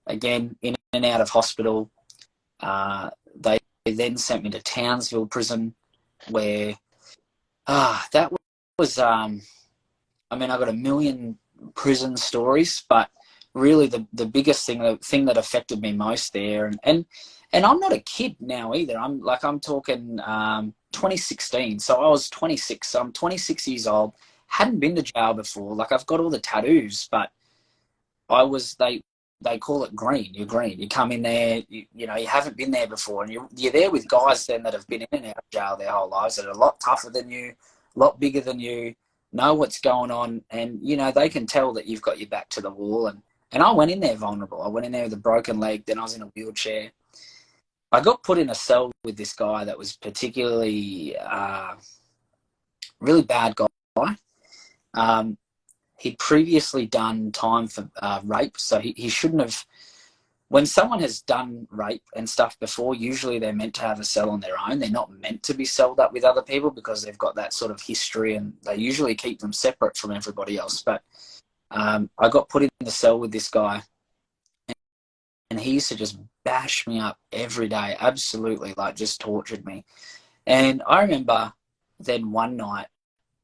again in and out of hospital. They then sent me to Townsville prison, where that was I got a million prison stories, but really the biggest thing, the thing that affected me most there, and I'm not a kid now either. I'm talking 2016. So I was 26. So I'm 26 years old. Hadn't been to jail before. Like, I've got all the tattoos, but they call it green. You're green. You come in there, you haven't been there before, and you're there with guys then that have been in and out of jail their whole lives, that are a lot tougher than you, a lot bigger than you, know what's going on, and they can tell that you've got your back to the wall. And I went in there vulnerable. I went in there with a broken leg. Then I was in a wheelchair. I got put in a cell with this guy that was particularly really bad guy. He'd previously done time for rape, so he shouldn't have. When someone has done rape and stuff before, usually they're meant to have a cell on their own. They're not meant to be celled up with other people, because they've got that sort of history, and they usually keep them separate from everybody else. But I got put in the cell with this guy, and he used to just bash me up every day, absolutely, just tortured me. And I remember then one night,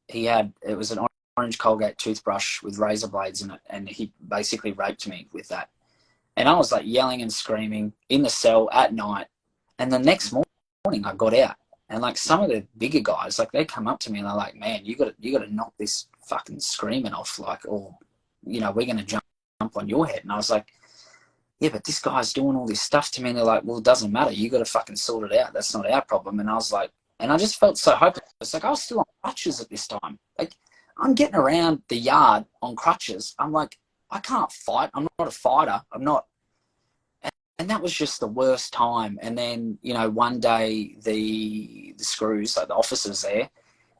it was an orange Colgate toothbrush with razor blades in it, and he basically raped me with that. And I was yelling and screaming in the cell at night. And the next morning I got out, and some of the bigger guys, they come up to me and they're like, man, you got to knock this fucking screaming off, or we're going to jump on your head. And I was like, yeah, but this guy's doing all this stuff to me. And they're like, well, it doesn't matter. You got to fucking sort it out. That's not our problem. And I was like, and I just felt so hopeless. I was still on crutches at this time. I'm getting around the yard on crutches. I'm like, I can't fight. I'm not a fighter. I'm not. And that was just the worst time. And then, one day the screws, the officers there,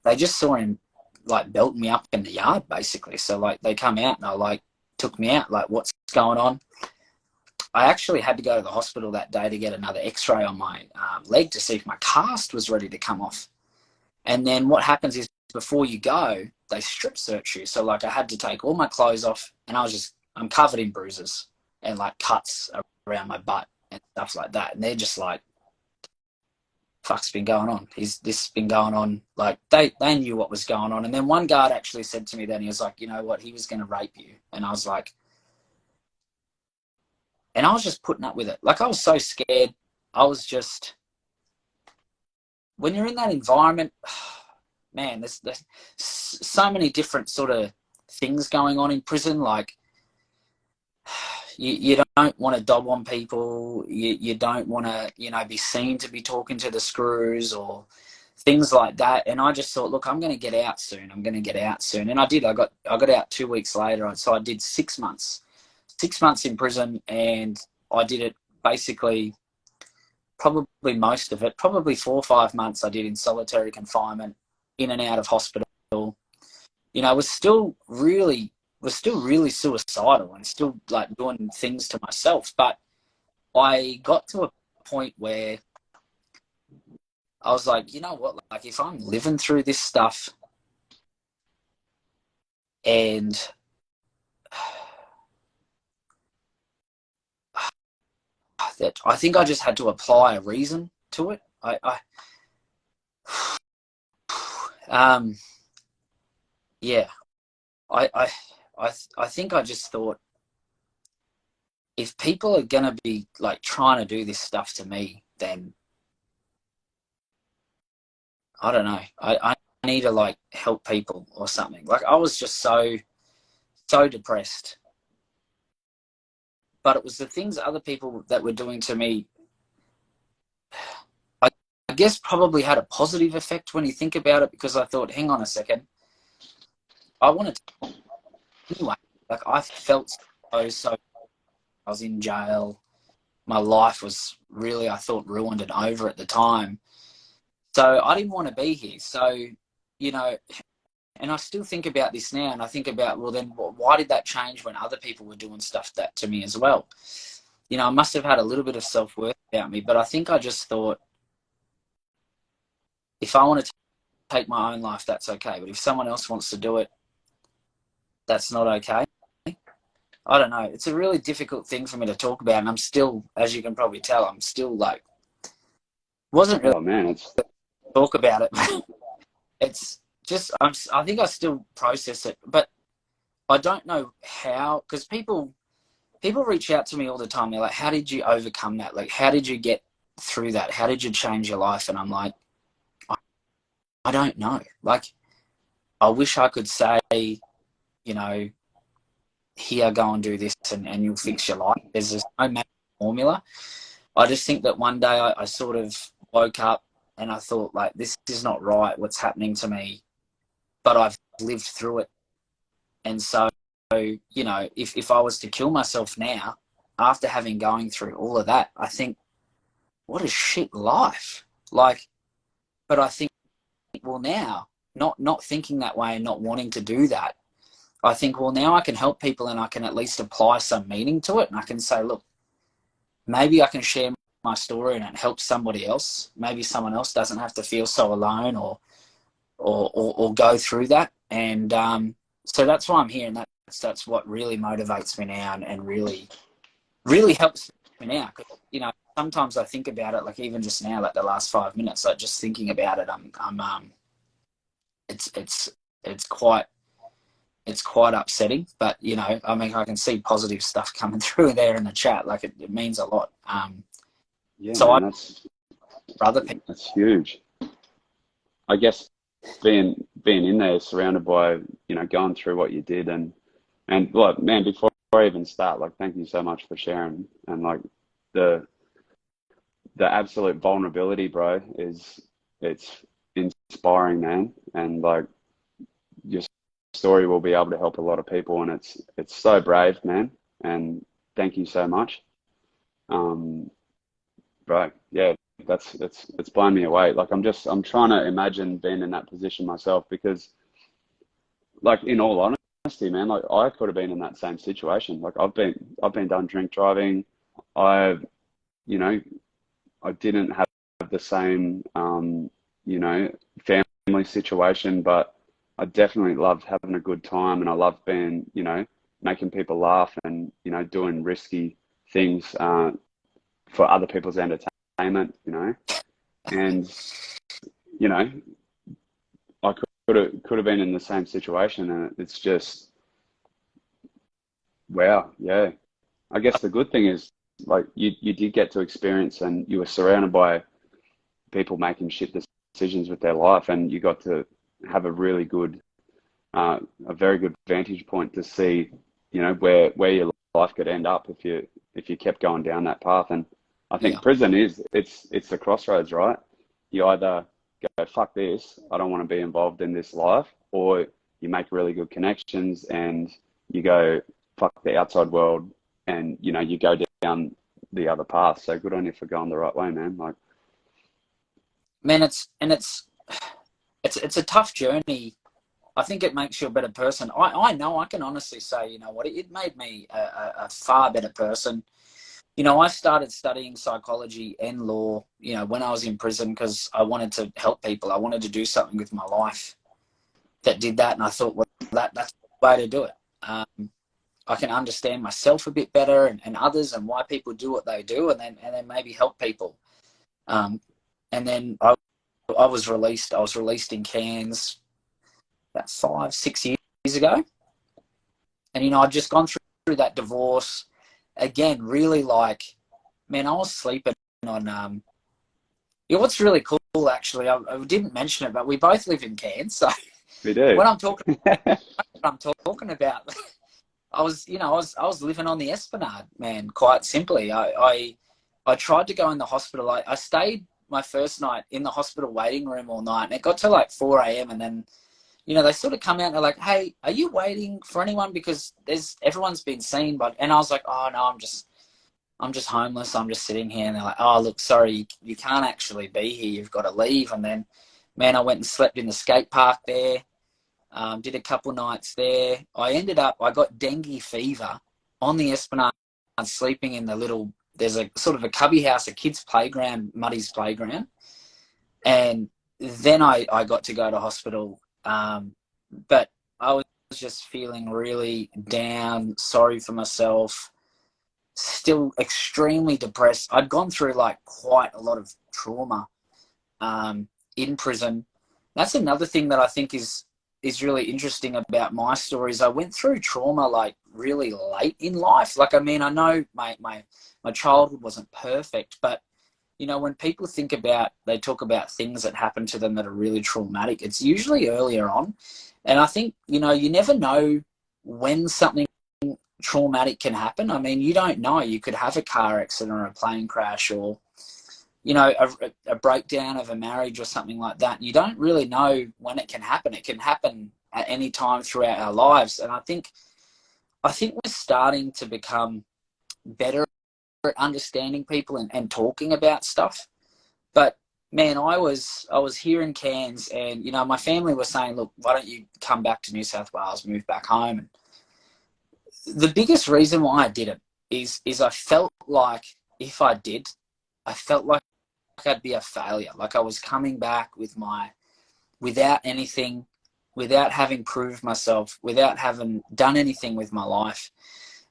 they just saw him belting me up in the yard, basically. So they come out and they took me out, what's going on? I actually had to go to the hospital that day to get another x-ray on my leg to see if my cast was ready to come off. And then what happens is, before you go, they strip search you. So I had to take all my clothes off, and I'm covered in bruises and cuts around my butt and stuff like that. And they're just like, fuck's been going on? This been going on? They knew what was going on. And then one guard actually said to me then, he was like, you know what, he was going to rape you. And I was like, And I was just putting up with it. Like, I was so scared. I was just, when you're in that environment, man, there's so many different sort of things going on in prison. Like, you don't want to dob on people. You don't want to, you know, be seen to be talking to the screws or things like that. And I just thought, look, I'm going to get out soon. I'm going to get out soon. And I did. I got out 2 weeks later. So I did 6 months. 6 months in prison, and I did it basically, probably most of it, probably 4 or 5 months I did in solitary confinement, in and out of hospital. You know, I was still really suicidal and still like doing things to myself. But I got to a point where I was like, you know what, like, if I'm living through this stuff and that, I think I just had to apply a reason to it. Yeah, I think I just thought, if people are gonna be like trying to do this stuff to me, then I don't know. I need to like help people or something. Like, I was just so depressed. But it was the things other people that were doing to me, I guess probably had a positive effect when you think about it, because I thought, hang on a second, I wanted to, anyway, like, I felt so, I was in jail. My life was really, I thought, ruined and over at the time. So I didn't want to be here. So, you know, and I still think about this now, and I think about, well, then why did that change when other people were doing stuff that to me as well? You know, I must have had a little bit of self-worth about me, but I think I just thought, if I want to take my own life, that's okay. But if someone else wants to do it, that's not okay. I don't know. It's a really difficult thing for me to talk about. And I'm still, as you can probably tell, I'm still like, wasn't really, Oh man, it's, talk about it. It's just, I think I still process it, but I don't know how, because people reach out to me all the time. They're like, how did you overcome that? Like, how did you get through that? How did you change your life? And I'm like, I don't know. Like, I wish I could say, you know, here, go and do this and you'll fix your life. There's no magic formula. I just think that one day I sort of woke up and I thought, like, this is not right, what's happening to me, but I've lived through it. And so, you know, if I was to kill myself now, after having going through all of that, I think, what a shit life. Like, but I think, well, now, not thinking that way and not wanting to do that, I think, well, now I can help people and I can at least apply some meaning to it. And I can say, look, maybe I can share my story and it helps somebody else. Maybe someone else doesn't have to feel so alone or go through that. And so that's why I'm here. And that's what really motivates me now and really, really helps me now. 'Cause, you know, sometimes I think about it, like even just now, like the last 5 minutes, like just thinking about it, it's quite upsetting, but you know, I mean, I can see positive stuff coming through there in the chat. Like it means a lot. yeah, So man, that's huge. I guess being in there, surrounded by, you know, going through what you did, and like, man, before I even start, like, thank you so much for sharing, and like the absolute vulnerability, bro, it's inspiring, man, and like your story will be able to help a lot of people, and it's so brave, man, and thank you so much. Bro, yeah, it's blown me away. Like, I'm trying to imagine being in that position myself, because like, in all honesty, man, like I could have been in that same situation. Like I've been done drink driving. You know, I didn't have the same you know, family situation, but I definitely loved having a good time, and I loved being, you know, making people laugh and, you know, doing risky things for other people's entertainment, you know. And, you know, I could have been in the same situation, and it's just, wow, yeah. I guess the good thing is like you did get to experience, and you were surrounded by people making shit decisions with their life, and you got to have a really good, a very good vantage point to see, you know, where your life could end up if you kept going down that path. And I think Yeah. prison it's the crossroads, right? You either go, fuck this, I don't want to be involved in this life, or you make really good connections and you go, fuck the outside world, and you know, you go down the other path. So good on you for going the right way, man. Like, Man, it's a tough journey. I think it makes you a better person. I know, I can honestly say, you know what, it made me a far better person. You know, I started studying psychology and law, you know, when I was in prison, because I wanted to help people. I wanted to do something with my life that did that. And I thought, well, that's the way to do it. I can understand myself a bit better, and others, and why people do what they do, and then maybe help people. And then I was released. I was released in Cairns about 5-6 years ago. And, you know, I'd just gone through that divorce. Again, really, like, man, I was sleeping on, yeah, what's really cool, actually, I didn't mention it, but we both live in Cairns. So we do. when I'm talking, about, I was living on the Esplanade, man, quite simply. I tried to go in the hospital. I stayed my first night in the hospital waiting room all night, and it got to like 4 a.m. and then, you know, they sort of come out and they're like, hey, are you waiting for anyone? Because everyone's been seen. And I was like, oh no, I'm just homeless. I'm just sitting here. And they're like, oh, look, sorry, you can't actually be here. You've got to leave. And then, man, I went and slept in the skate park there. Did a couple nights there. I got dengue fever on the Esplanade, sleeping in there's a sort of a cubby house, a kid's playground, Muddy's playground. And then I got to go to hospital. But I was just feeling really down, sorry for myself, still extremely depressed. I'd gone through like quite a lot of trauma in prison. That's another thing that I think is really interesting about my stories. I went through trauma like really late in life. Like, I mean, I know my childhood wasn't perfect, but you know, when people they talk about things that happen to them that are really traumatic, it's usually earlier on. And I think, you know, you never know when something traumatic can happen. I mean, you don't know. You could have a car accident or a plane crash, or, you know, a breakdown of a marriage or something like that. You don't really know when it can happen. It can happen at any time throughout our lives. And I think we're starting to become better at understanding people and talking about stuff. But man, I was here in Cairns, and you know, my family was saying, look, why don't you come back to New South Wales, move back home? And the biggest reason why I did it is I felt like if I did, I felt like I'd be a failure. Like I was coming back without anything, without having proved myself, without having done anything with my life.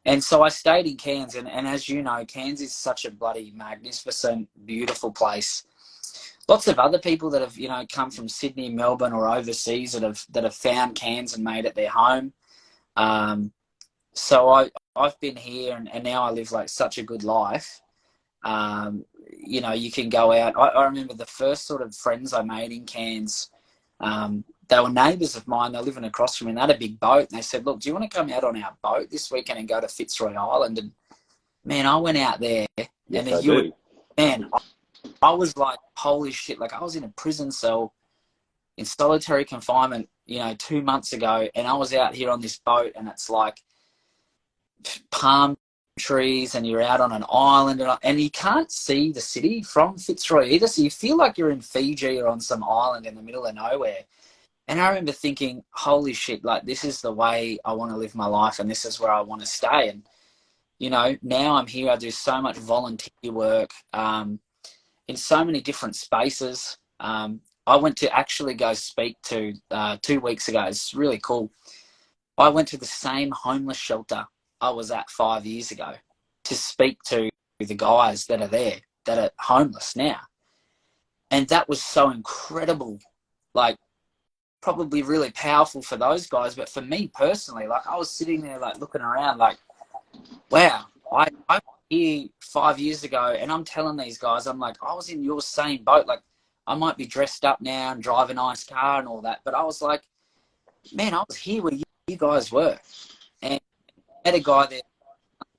And so I stayed in Cairns, and as you know, Cairns is such a bloody magnificent, beautiful place. Lots of other people that have, you know, come from Sydney, Melbourne, or overseas that have found Cairns and made it their home. So I've been here, and now I live like such a good life. You know, you can go out. I remember the first sort of friends I made in Cairns. They were neighbours of mine. They were living across from me. They had a big boat, and they said, look, do you want to come out on our boat this weekend and go to Fitzroy Island? And man, I went out there, yes, and man, I was like, holy shit. Like, I was in a prison cell in solitary confinement, you know, 2 months ago, and I was out here on this boat, and it's like palm trees, and you're out on an island, and you can't see the city from Fitzroy either. So you feel like you're in Fiji or on some island in the middle of nowhere. And I remember thinking, holy shit, like, this is the way I want to live my life, and this is where I want to stay. And, you know, now I'm here. I do so much volunteer work in so many different spaces. I went to actually go speak to 2 weeks ago. It's really cool. I went to the same homeless shelter I was at 5 years ago to speak to the guys that are there, that are homeless now. And that was so incredible. Like, probably really powerful for those guys, but for me personally, like, I was sitting there like looking around like, wow, I want to here 5 years ago, and I'm telling these guys, I'm like, I was in your same boat. Like, I might be dressed up now and drive a nice car and all that, but I was like, man, I was here where you guys were. And I had a guy there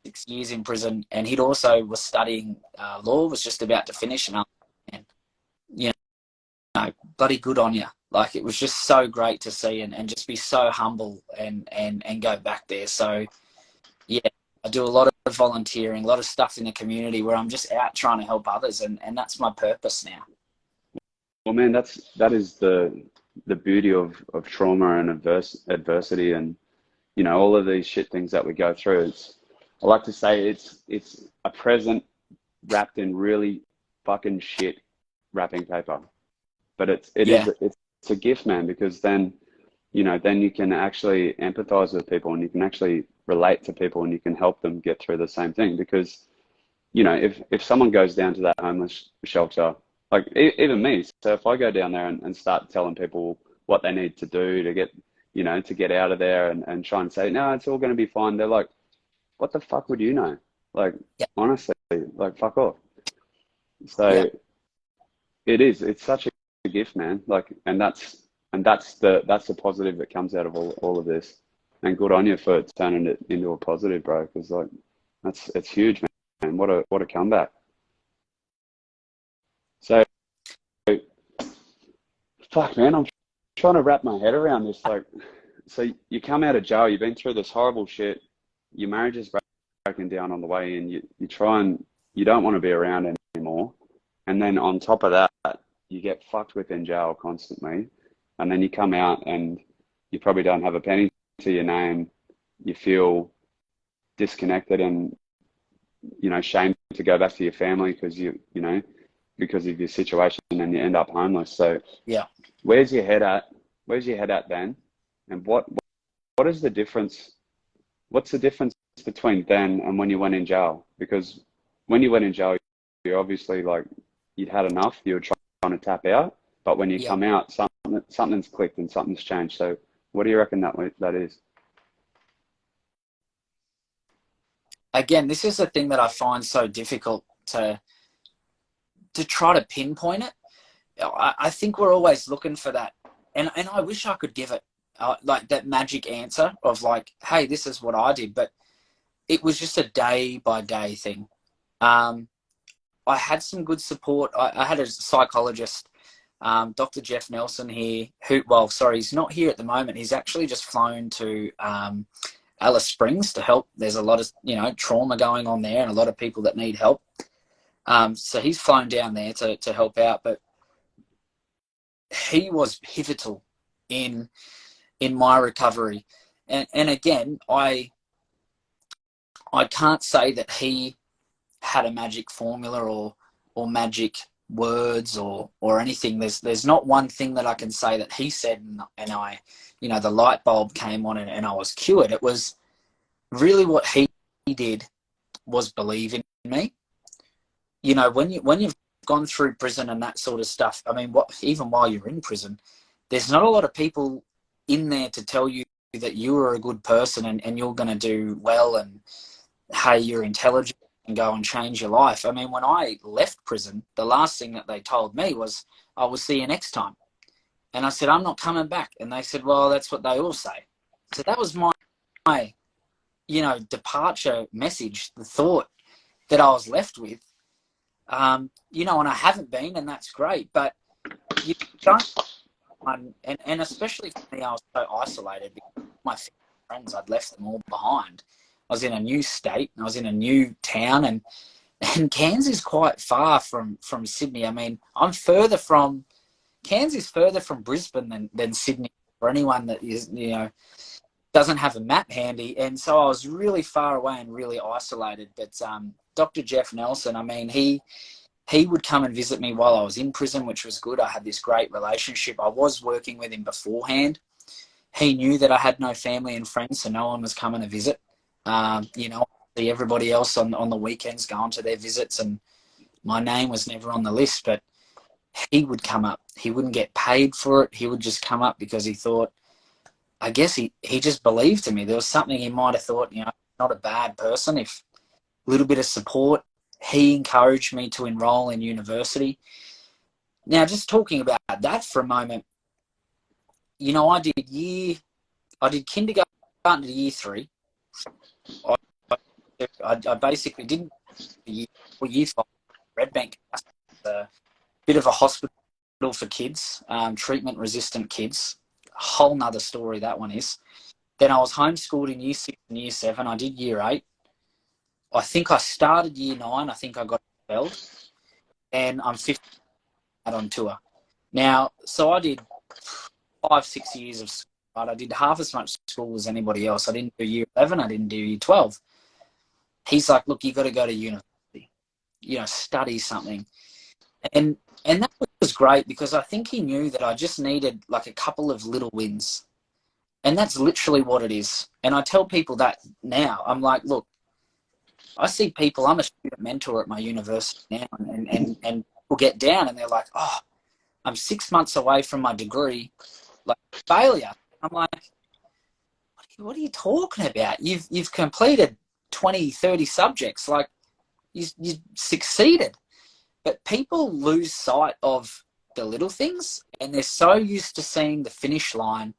6 years in prison, and he'd also was studying law, was just about to finish, and you know, bloody good on you. Like, it was just so great to see, and just be so humble and go back there. So yeah, I do a lot of volunteering, a lot of stuff in the community where I'm just out trying to help others, and that's my purpose now. Well, man, that is the beauty of trauma and adversity, and you know, all of these shit things that we go through. I like to say it's a present wrapped in really fucking shit wrapping paper, but it's a gift, man, because then, you know, then you can actually empathize with people, and you can actually relate to people, and you can help them get through the same thing. Because, you know, if someone goes down to that homeless shelter, like even me, so if I go down there and start telling people what they need to do to get, you know, to get out of there, and try and say, no, it's all going to be fine, they're like, what the fuck would you know? Like, honestly, like, fuck off. So it's such a gift, man. Like, and that's the positive that comes out of all of this. And good on you for turning it into a positive, bro. Because like, it's huge, man. What a comeback. So, fuck, man, I'm trying to wrap my head around this. Like, so you come out of jail, you've been through this horrible shit, your marriage is breaking down on the way in, you try and you don't want to be around anymore. And then on top of that, you get fucked with in jail constantly. And then you come out and you probably don't have a penny to your name. You feel disconnected and, you know, shamed to go back to your family because you know, because of your situation, and you end up homeless. So yeah, where's your head at? Where's your head at then? And what is the difference? What's the difference between then and when you went in jail? Because when you went in jail, you're obviously like, you'd had enough, you were trying to tap out. But when you come out, something's clicked and something's changed. So what do you reckon that is? Again, this is the thing that I find so difficult to try to pinpoint it. I think we're always looking for that. And I wish I could give it like that magic answer of like, hey, this is what I did. But it was just a day by day thing. I had some good support. I had a psychologist, Dr. Jeff Nelson here, he's not here at the moment. He's actually just flown to Alice Springs to help. There's a lot of, you know, trauma going on there and a lot of people that need help. So he's flown down there to help out. But he was pivotal in my recovery. And again, I can't say that he had a magic formula or magic words or anything. There's not one thing that I can say that he said and I, you know, the light bulb came on and I was cured. It was really what he did was believe in me. You know, when you've gone through prison and that sort of stuff, I mean, even while you're in prison, there's not a lot of people in there to tell you that you are a good person and you're going to do well and, hey, you're intelligent and go and change your life. I mean, when I left prison, the last thing that they told me was, I will see you next time. And I said, I'm not coming back. And they said, well, that's what they all say. So that was my you know, departure message, the thought that I was left with. You know, and I haven't been, and that's great. But you don't, and especially for me, I was so isolated because my friends, I'd left them all behind. I was in a new state, I was in a new town, and Cairns is quite far from Sydney. I mean, Cairns is further from Brisbane than Sydney, for anyone that is, you know, doesn't have a map handy. And so I was really far away and really isolated. But Dr. Jeff Nelson, I mean, he would come and visit me while I was in prison, which was good. I had this great relationship. I was working with him beforehand. He knew that I had no family and friends, so no one was coming to visit. You know, everybody else on the weekends going to their visits, and my name was never on the list. But he would come up. He wouldn't get paid for it. He would just come up because he thought, I guess he just believed in me. There was something he might have thought, you know, not a bad person if little bit of support. He encouraged me to enroll in university. Now, just talking about that for a moment, you know, I did kindergarten to year 3. I basically didn't year 5. Red Bank, a bit of a hospital for kids, treatment-resistant kids. A whole nother story, that one is. Then I was homeschooled in year 6 and year 7. I did year 8. I think I started year 9. I think I got expelled. And I'm 15 out on tour. Now, so I did 5-6 years of school. Right? I did half as much school as anybody else. I didn't do year 11. I didn't do year 12. He's like, look, you got to go to university, you know, study something. And that was great because I think he knew that I just needed like a couple of little wins. And that's literally what it is. And I tell people that now. I'm like, look, I see people, I'm a student mentor at my university now, and people get down and they're like, oh, I'm 6 months away from my degree, like failure. I'm like, what are you talking about? You've completed 20, 30 subjects, like you succeeded. But people lose sight of the little things, and they're so used to seeing the finish line,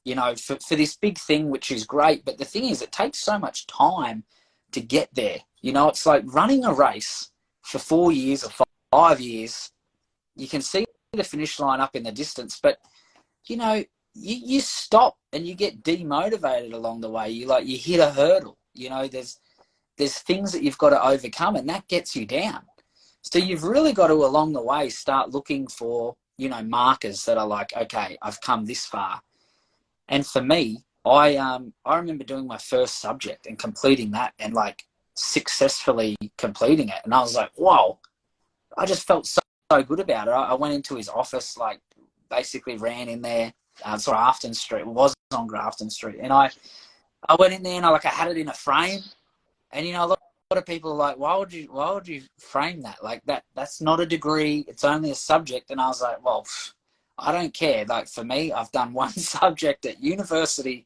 you know, for this big thing, which is great. But the thing is, it takes so much time to get there. You know, it's like running a race for 4 years or 5 years. You can see the finish line up in the distance, but, you know, you stop and you get demotivated along the way. You hit a hurdle. You know, there's things that you've got to overcome, and that gets you down. So you've really got to, along the way, start looking for, you know, markers that are like, okay, I've come this far. And for me, I remember doing my first subject and completing that and like successfully completing it. And I was like, whoa, I just felt so good about it. I went into his office, like basically ran in there. It's on Grafton Street. It was on Grafton Street. And I went in there and I had it in a frame. And, you know, a lot of people are like, why would you frame that? Like that's not a degree. It's only a subject. And I was like, well, I don't care. Like for me, I've done one subject at university,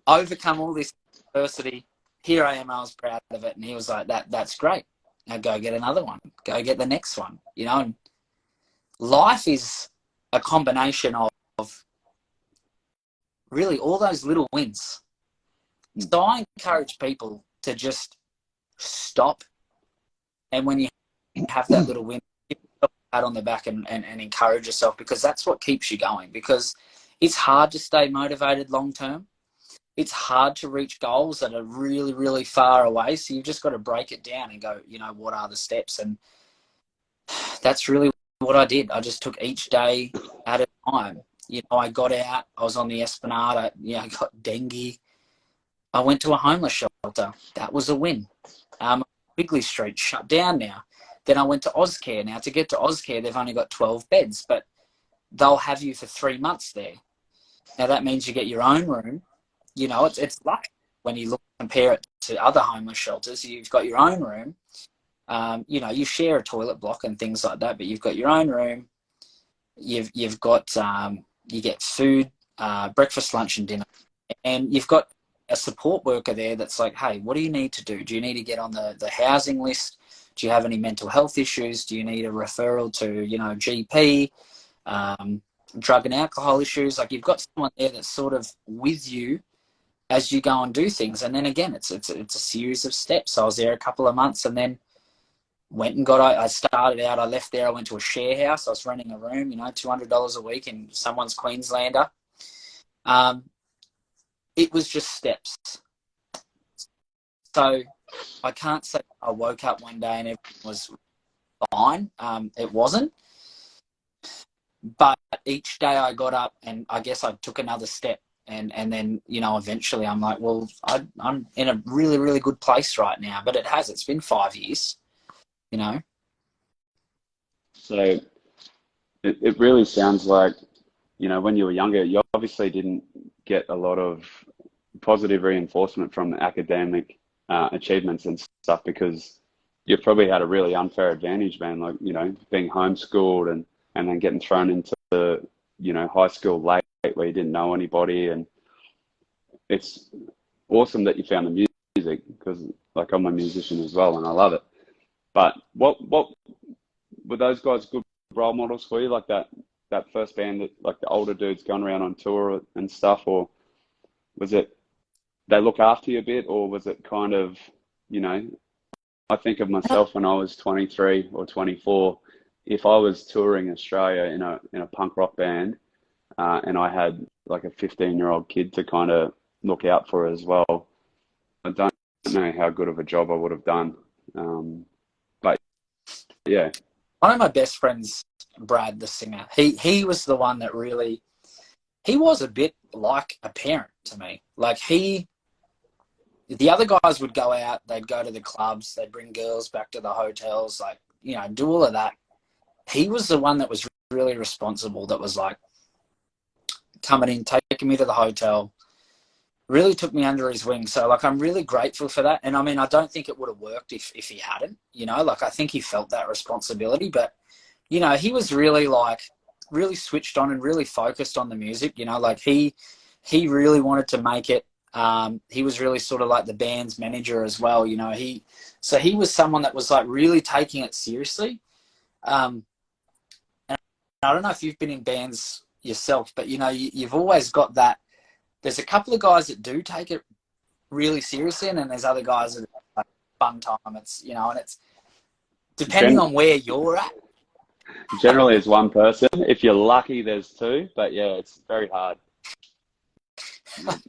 overcome all this adversity. Here I am. I was proud of it. And he was like, that's great. Now go get another one. Go get the next one. You know, and life is a combination of really all those little wins. So I encourage people to just stop. And when you have that little win, give yourself a pat on the back and encourage yourself, because that's what keeps you going. Because it's hard to stay motivated long term. It's hard to reach goals that are really, really far away. So you've just got to break it down and go, you know, what are the steps? And that's really what I did. I just took each day at a time. You know, I got out. I was on the Esplanade. I got dengue. I went to a homeless shelter. That was a win. Quigley Street shut down now. Then I went to Ozcare. Now, to get to Ozcare, they've only got 12 beds, but they'll have you for 3 months there. Now, that means you get your own room. You know, it's luck when you compare it to other homeless shelters. You've got your own room. You know, you share a toilet block and things like that, but you've got your own room. You've got you get food, breakfast, lunch, and dinner, and you've got a support worker there that's like, hey, what do you need to do? Do you need to get on the housing list? Do you have any mental health issues? Do you need a referral to, you know, GP, drug and alcohol issues? Like, you've got someone there that's sort of with you as you go and do things. And then again, it's a series of steps. I was there a couple of months and then went and I started out, I left there, I went to a share house. I was renting a room, you know, $200 a week in someone's Queenslander. It was just steps. So I can't say I woke up one day and everything was fine. It wasn't. But each day I got up and I guess I took another step. And then, you know, eventually I'm like, well, I'm in a really, really good place right now. But it's been 5 years, you know. So it really sounds like, you know, when you were younger, you obviously didn't get a lot of positive reinforcement from academic achievements and stuff, because you probably had a really unfair advantage, man. Like, you know, being homeschooled and then getting thrown into the, you know, high school late where you didn't know anybody. And it's awesome that you found the music because like I'm a musician as well and I love it. But what were those guys good role models for you? Like that first band that like the older dudes going around on tour and stuff, or was it they look after you a bit, or was it kind of, you know, I think of myself when I was 23 or 24, if I was touring Australia in a punk rock band, and I had like a 15-year-old kid to kind of look out for as well, I don't know how good of a job I would have done. But yeah. One of my best friends, Brad, the singer, he was the one that really, he was a bit like a parent to me. Like the other guys would go out, they'd go to the clubs, they'd bring girls back to the hotels, like, you know, do all of that. He was the one that was really responsible, that was like coming in, taking me to the hotel, really took me under his wing. So like, I'm really grateful for that. And I mean, I don't think it would have worked if he hadn't, you know, like I think he felt that responsibility, but you know, he was really like, really switched on and really focused on the music, you know, like he really wanted to make it. He was really sort of like the band's manager as well, you know, so he was someone that was like really taking it seriously. And I don't know if you've been in bands yourself, but you know, you've always got that. There's a couple of guys that do take it really seriously, and then there's other guys that are like fun time. It's, you know, and it's depending on where you're at. Generally, it's one person. If you're lucky, there's two. But yeah, it's very hard.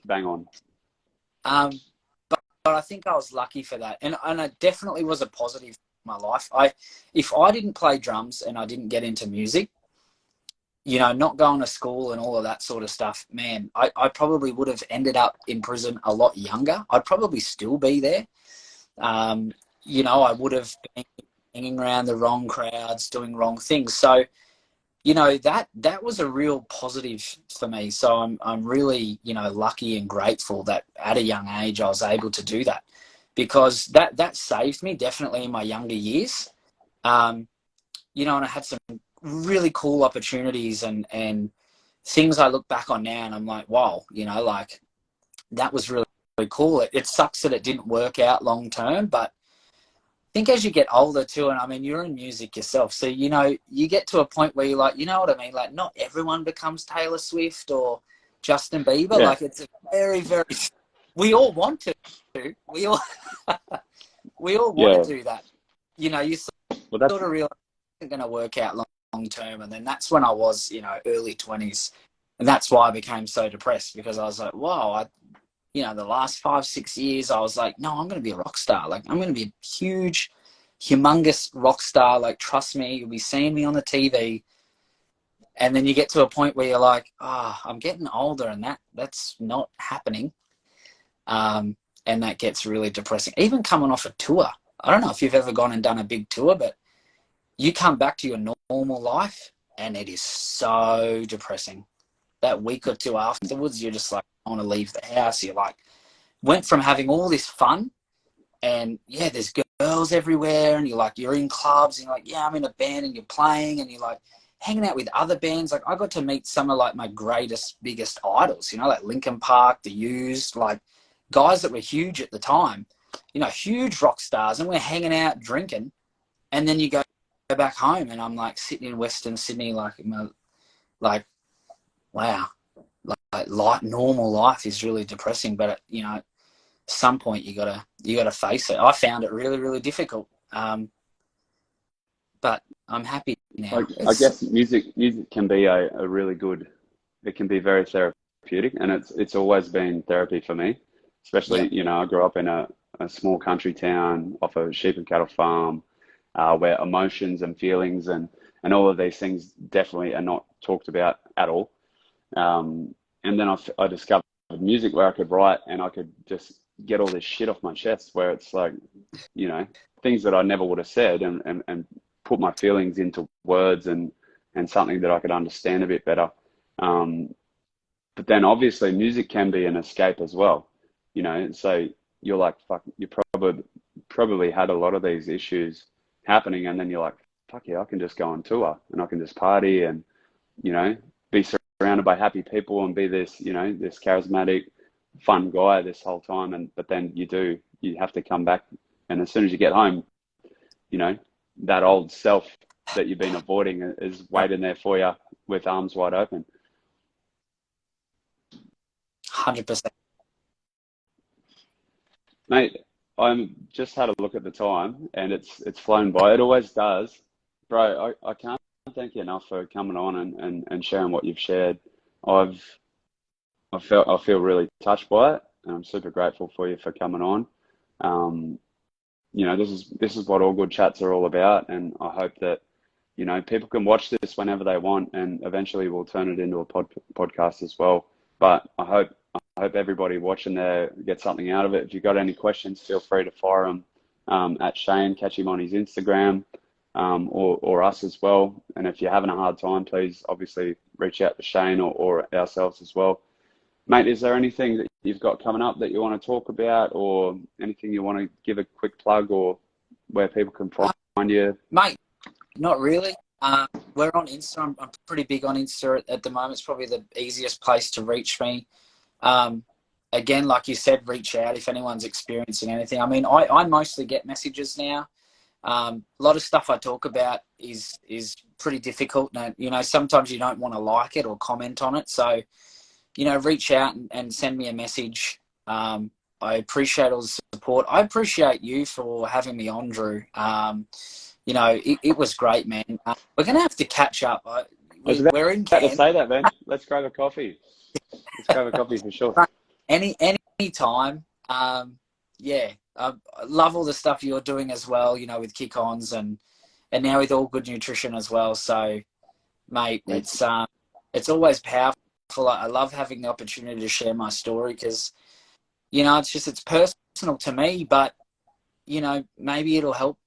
Bang on. But I think I was lucky for that, and it definitely was a positive in my life. If I didn't play drums and I didn't get into music, you know, not going to school and all of that sort of stuff, man, I probably would have ended up in prison a lot younger. I'd probably still be there. You know, I would have been hanging around the wrong crowds, doing wrong things. So, you know, that was a real positive for me. So I'm really, you know, lucky and grateful that at a young age I was able to do that, because that saved me definitely in my younger years. You know, and I had some really cool opportunities and things I look back on now and I'm like, wow, you know, like that was really, really cool. It sucks that it didn't work out long term, but I think as you get older too, and I mean, you're in music yourself, so, you know, you get to a point where you're like, you know what I mean? Like, not everyone becomes Taylor Swift or Justin Bieber. Yeah. Like, it's a very, very, we all want to. We all want to do that. You know, you sort of realize it's going to work out long term. And then that's when I was, you know, early 20s. And that's why I became so depressed, because I was like, wow, you know, the last 5-6 years, I was like, no, I'm going to be a rock star. Like, I'm going to be a huge, humongous rock star. Like, trust me, you'll be seeing me on the TV. And then you get to a point where you're like, I'm getting older and that's not happening. And that gets really depressing. Even coming off a tour. I don't know if you've ever gone and done a big tour, but you come back to your normal life and it is so depressing. That week or two afterwards, you're just like, I want to leave the house. You're like, went from having all this fun and yeah, there's girls everywhere and you're in clubs and you're like, yeah, I'm in a band, and you're playing and you're like hanging out with other bands. Like, I got to meet some of like my biggest idols, you know, like Linkin Park, The Used, like guys that were huge at the time, you know, huge rock stars, and we're hanging out drinking, and then you go back home and I'm like sitting in Western Sydney, like wow, like normal life is really depressing. But you know, at some point you gotta face it. I found it really, really difficult, but I'm happy now. I guess music can be a really good. It can be very therapeutic, and it's always been therapy for me. Especially, you know, I grew up in a small country town off a sheep and cattle farm, where emotions and feelings and all of these things definitely are not talked about at all. And then I discovered music where I could write and I could just get all this shit off my chest, where it's like, you know, things that I never would have said, and put my feelings into words and something that I could understand a bit better. But then obviously music can be an escape as well, you know, so you're like, fuck, you probably had a lot of these issues happening, and then you're like, fuck yeah, I can just go on tour and I can just party and, you know, be surrounded by happy people and be this, you know, this charismatic fun guy this whole time, but then you have to come back, and as soon as you get home, you know, that old self that you've been avoiding is waiting there for you with arms wide open. 100%. Mate, I'm just had a look at the time, and it's flown by. It always does. Bro, I can't thank you enough for coming on and sharing what you've shared. I feel really touched by it, and I'm super grateful for you for coming on. You know, this is what All Good Chats are all about, and I hope that, you know, people can watch this whenever they want, and eventually we'll turn it into a podcast as well. But I hope everybody watching there gets something out of it. If you've got any questions, feel free to fire them at Shane. Catch him on his Instagram, or us as well. And if you're having a hard time, please obviously reach out to Shane or ourselves as well. Mate, is there anything that you've got coming up that you want to talk about, or anything you want to give a quick plug, or where people can find you? Mate, not really. We're on Insta. I'm pretty big on Insta at the moment. It's probably the easiest place to reach me. Again, like you said, reach out if anyone's experiencing anything. I mean, I mostly get messages now. A lot of stuff I talk about is pretty difficult. And, you know, sometimes you don't want to like it or comment on it. So, you know, reach out and send me a message. I appreciate all the support. I appreciate you for having me on, Drew. You know, it was great, man. We're going to have to catch up. We're in camp. To say that, man. Let's grab a coffee. Let's grab a coffee for sure. Any time. Yeah, I love all the stuff you're doing as well, you know, with kick-ons and now with All Good Nutrition as well. So, mate, it's always powerful. I love having the opportunity to share my story because, you know, it's personal to me, but, you know, maybe it'll help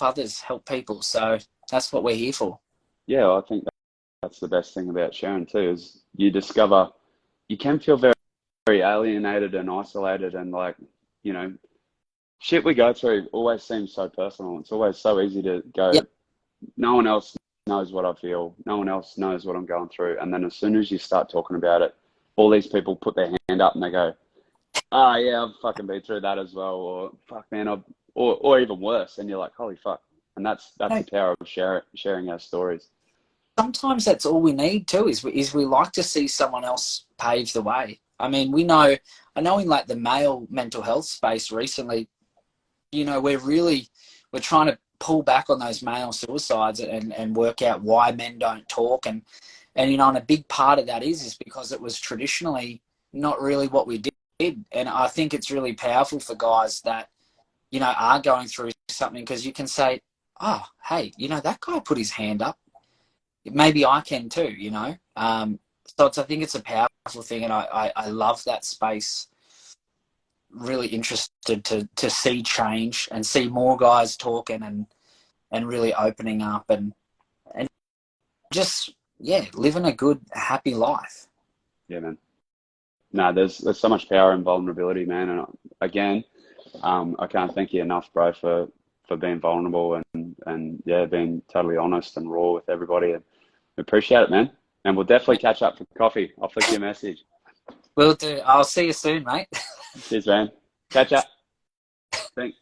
others, help people. So that's what we're here for. Yeah, I think that's the best thing about sharing too, is you discover you can feel very, very alienated and isolated, and like, you know, shit we go through always seems so personal. It's always so easy to go, no one else knows what I feel. No one else knows what I'm going through. And then as soon as you start talking about it, all these people put their hand up and they go, oh yeah, I've fucking been through that as well. Or fuck man, or even worse. And you're like, holy fuck. And that's the power of sharing our stories. Sometimes that's all we need too, is we like to see someone else pave the way. I mean, I know in like the male mental health space recently, you know, we're trying to pull back on those male suicides and work out why men don't talk. And, you know, and a big part of that is because it was traditionally not really what we did. And I think it's really powerful for guys that, you know, are going through something, because you can say, oh, hey, you know, that guy put his hand up. Maybe I can too, you know. So I think it's a powerful thing, and I love that space. Really interested to see change and see more guys talking and really opening up and just, yeah, living a good, happy life. Yeah, man. No, there's so much power in vulnerability, man. And again, I can't thank you enough, bro, for being vulnerable and yeah, being totally honest and raw with everybody. And we appreciate it, man. And we'll definitely catch up for coffee. I'll flick you a message. Will do. I'll see you soon, mate. Cheers, man. Catch up. Thanks.